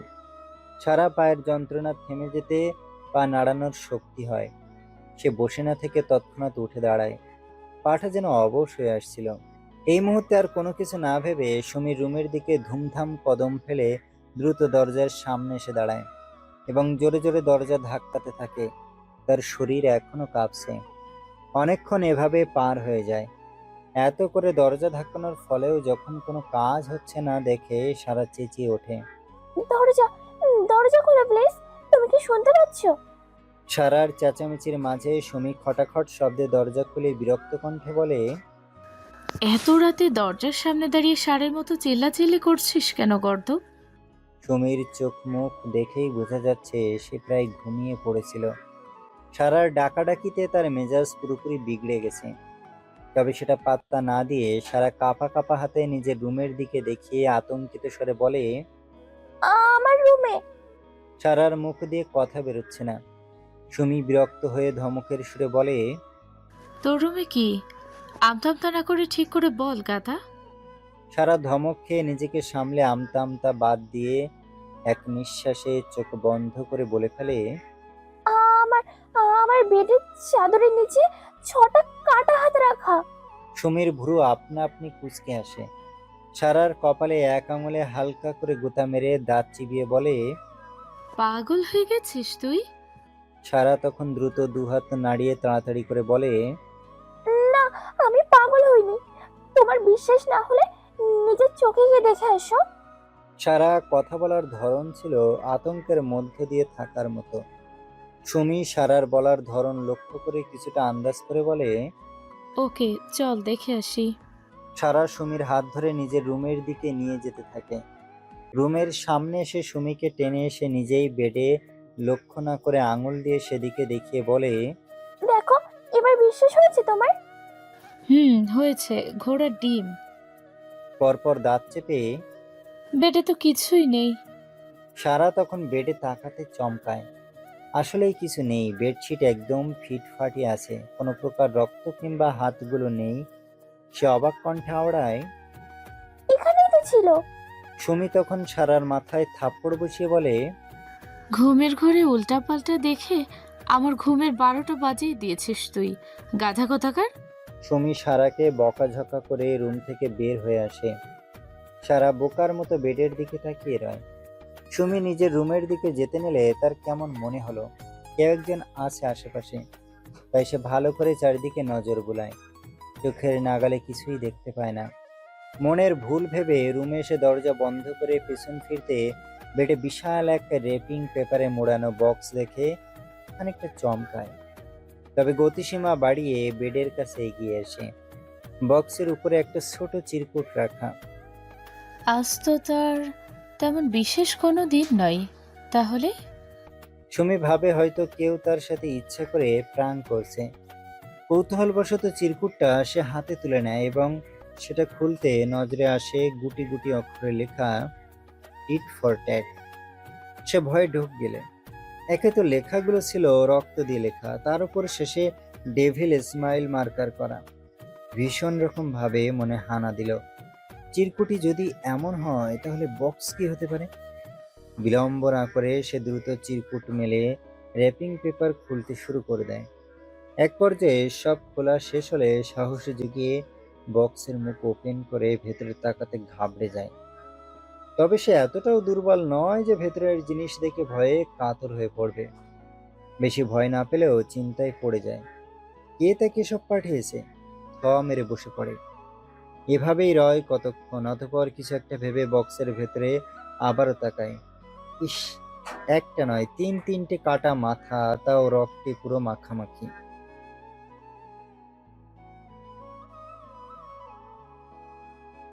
সারা পায়ের যন্ত্রণা থেমে যেতে পা নাড়ানোর শক্তি হয়। সে বসে না থেকে তৎক্ষণাৎ উঠে দাঁড়ায়। পাটা যেন অবশ হয়ে আসছিল। এই মুহূর্তে আর কোনো কিছু না ভেবে সুমির রুমের দিকে ধুমধাম কদম ফেলে দ্রুত দরজার সামনে এসে দাঁড়ায় এবং জোরে জোরে দরজা ধাক্কাতে থাকে। তার শরীর এখনো কাঁপছে। অনেকক্ষণ এভাবে পার হয়ে যায়। এত করে দরজা ধাক্কানোর ফলেও যখন কোনো কাজ হচ্ছে না দেখে সারা চেঁচিয়ে ওঠে। দরজা দরজা খোলো প্লিজ, তুমি কি শুনতে পাচ্ছ? সারার চেঁচামেচির মাঝে সুমি খটাখট শব্দে দরজা খুলে বিরক্ত কণ্ঠে বলে, এত রাতে দরজার সামনে দাঁড়িয়ে ষাঁড়ের মতো চিল্লাচিল্লি করছিস কেন গর্দ? সুমির চোখ মুখ দেখেই বোঝা যাচ্ছে সে প্রায় ঘুমিয়ে পড়েছিল। সারার ডাকাডাকিতে তার মেজাজ পুরোপুরি বিগড়ে গেছে। তবে সেটা পাত্তা না দিয়ে সারা কাঁপা কাঁপা হাতে নিজের রুমের দিকে দেখিয়ে আতঙ্কিত স্বরে বলে, আমার রুমে। সারার মুখ দিয়ে কথা বেরোচ্ছে না। সুমি বিরক্ত হয়ে ধমকের সুরে বলে, তোর রুমে কি? আমতা না করে ঠিক করে বল গাধা। সারা ধমক খেয়ে নিজেকে সামলে আমতা আমতা বাদ দিয়ে এক নিঃশ্বাসে চোখ বন্ধ করে বলে ফেলে, আমার আমার বেডের চাদরের নিচে 6টা কাটা হাত রাখা। সুমির ভ্রু আপনা আপনি কুঁচকে আসে। সারার কপালে এক আঙুলে হালকা করে গোতা মেরে দাঁত চিবিয়ে বলে, পাগল হয়ে গেছিস তুই? সারা তখন দ্রুত দুহাত নাড়িয়ে তাড়াতাড়ি করে বলে, না, আমি পাগল হইনি। তোমার বিশ্বাস না হলে নিজের চোখে গিয়ে দেখে এসো। সারা কথা বলার ধরন ছিল আতঙ্কের মধ্য দিয়ে থাকার মতো। সুমি সারার বলার ধরন লক্ষ্য করে কিছুটা আন্দাজ করে বলে, ওকে চল দেখে আসি। সারা সুমির হাত ধরে নিজের রুমের দিকে নিয়ে যেতে থাকে। রুমের সামনে এসে সুমিকে টেনে এসে নিজেই বেডে লক্ষ্য না করে আঙুল দিয়ে সেদিকে দেখিয়ে বলে, দেখো, এবার বিশ্বাস হয়েছে তোমার? হয়েছে। ঘোড়ার ডিম। পরপর দাঁত চেপে। বেডে তো কিছুই নেই। সারা তখন বেডে তাকাতে চমকায়। আসলেই কিছু নেই। বেডশিট একদম ফিটফাটি আছে, কোনো প্রকার রক্ত কিংবা হাতগুলো নেই। সে অবাক কণ্ঠে আওড়ায়, এখানেই তো ছিল। সুমি তখন সারার মাথায় থাপ্পড় বসিয়ে বলে, ঘুমের ঘরে উল্টাপাল্টা দেখে আমার ঘুমের 12টা বাজিয়ে দিয়েছিস তুই, গাধা কোথাকার। সুমি সারাকে বকাঝকা করে রুম থেকে বের হয়ে আসে। সারা বোকার মতো বেডের দিকে তাকিয়ে রয়। সুমি নিজের রুমের দিকে যেতে নিলে তার কেমন মনে হলো কেউ একজন আছে আশেপাশে। তাই সে ভালো করে চারিদিকে নজর বুলায়। চোখের নাগালে কিছুই দেখতে পায় না। মনের ভুল ভেবে রুমে এসে দরজা বন্ধ করে পেছন ফিরতে বেডে বিশাল একটা রেপিং পেপারে মোড়ানো বক্স দেখে খানিকটা চমকায়। তবে গতিসীমা বাড়িয়ে বেডের কাছে এগিয়ে আসে। বক্সের উপরে একটা ছোট চিরকুট রাখা। আজ তো তার তেমন বিশেষ কোনো দিন নয়, তাহলে? সুমি ভাবে হয়তো কেউ তার সাথে ইচ্ছা করে প্রাণ করছে। কৌতূহলবশত চিরকুটটা সে হাতে তুলে নেয় এবং সেটা খুলতে নজরে আসে গুটি গুটি অক্ষরে লেখা ইট ফর ট্যাট। সে ভয়ে ঢুক গেলে। একে তো লেখাগুলো ছিল রক্ত দিয়ে লেখা, তার উপর শেষে ডেভিল স্মাইল মার্কার করা। ভীষণ রকম ভাবে মনে হানা দিল, চিরকুটি যদি এমন হয় তাহলে বক্স কি হতে পারে। বিলম্ব না করে সে দ্রুত চিরকুট মেলে র্যাপিং পেপার খুলতে শুরু করে দেয়। এক পর্যায়ে সব খোলা শেষ হলে সাহসে জুগিয়ে বক্সের মুখ ওপেন করে ভেতরে তাকাতে ঘাবড়ে যায়। তবে সে এতটাও দুর্বল নয় যে ভেতরের জিনিস দেখে ভয়ে কাতর হয়ে পড়বে। বেশি ভয় না পেলেও চিন্তায় পড়ে যায় কে তাকে সব পাঠিয়েছে। মেরে বসে পড়ে। এভাবেই রয় কতক্ষণ, অতঃপর কিছু একটা ভেবে বক্সের ভেতরে আবারও তাকায়। ইস, একটা নয়, তিনটে কাটা মাথা, তাও রক্তে পুরো মাখামাখি।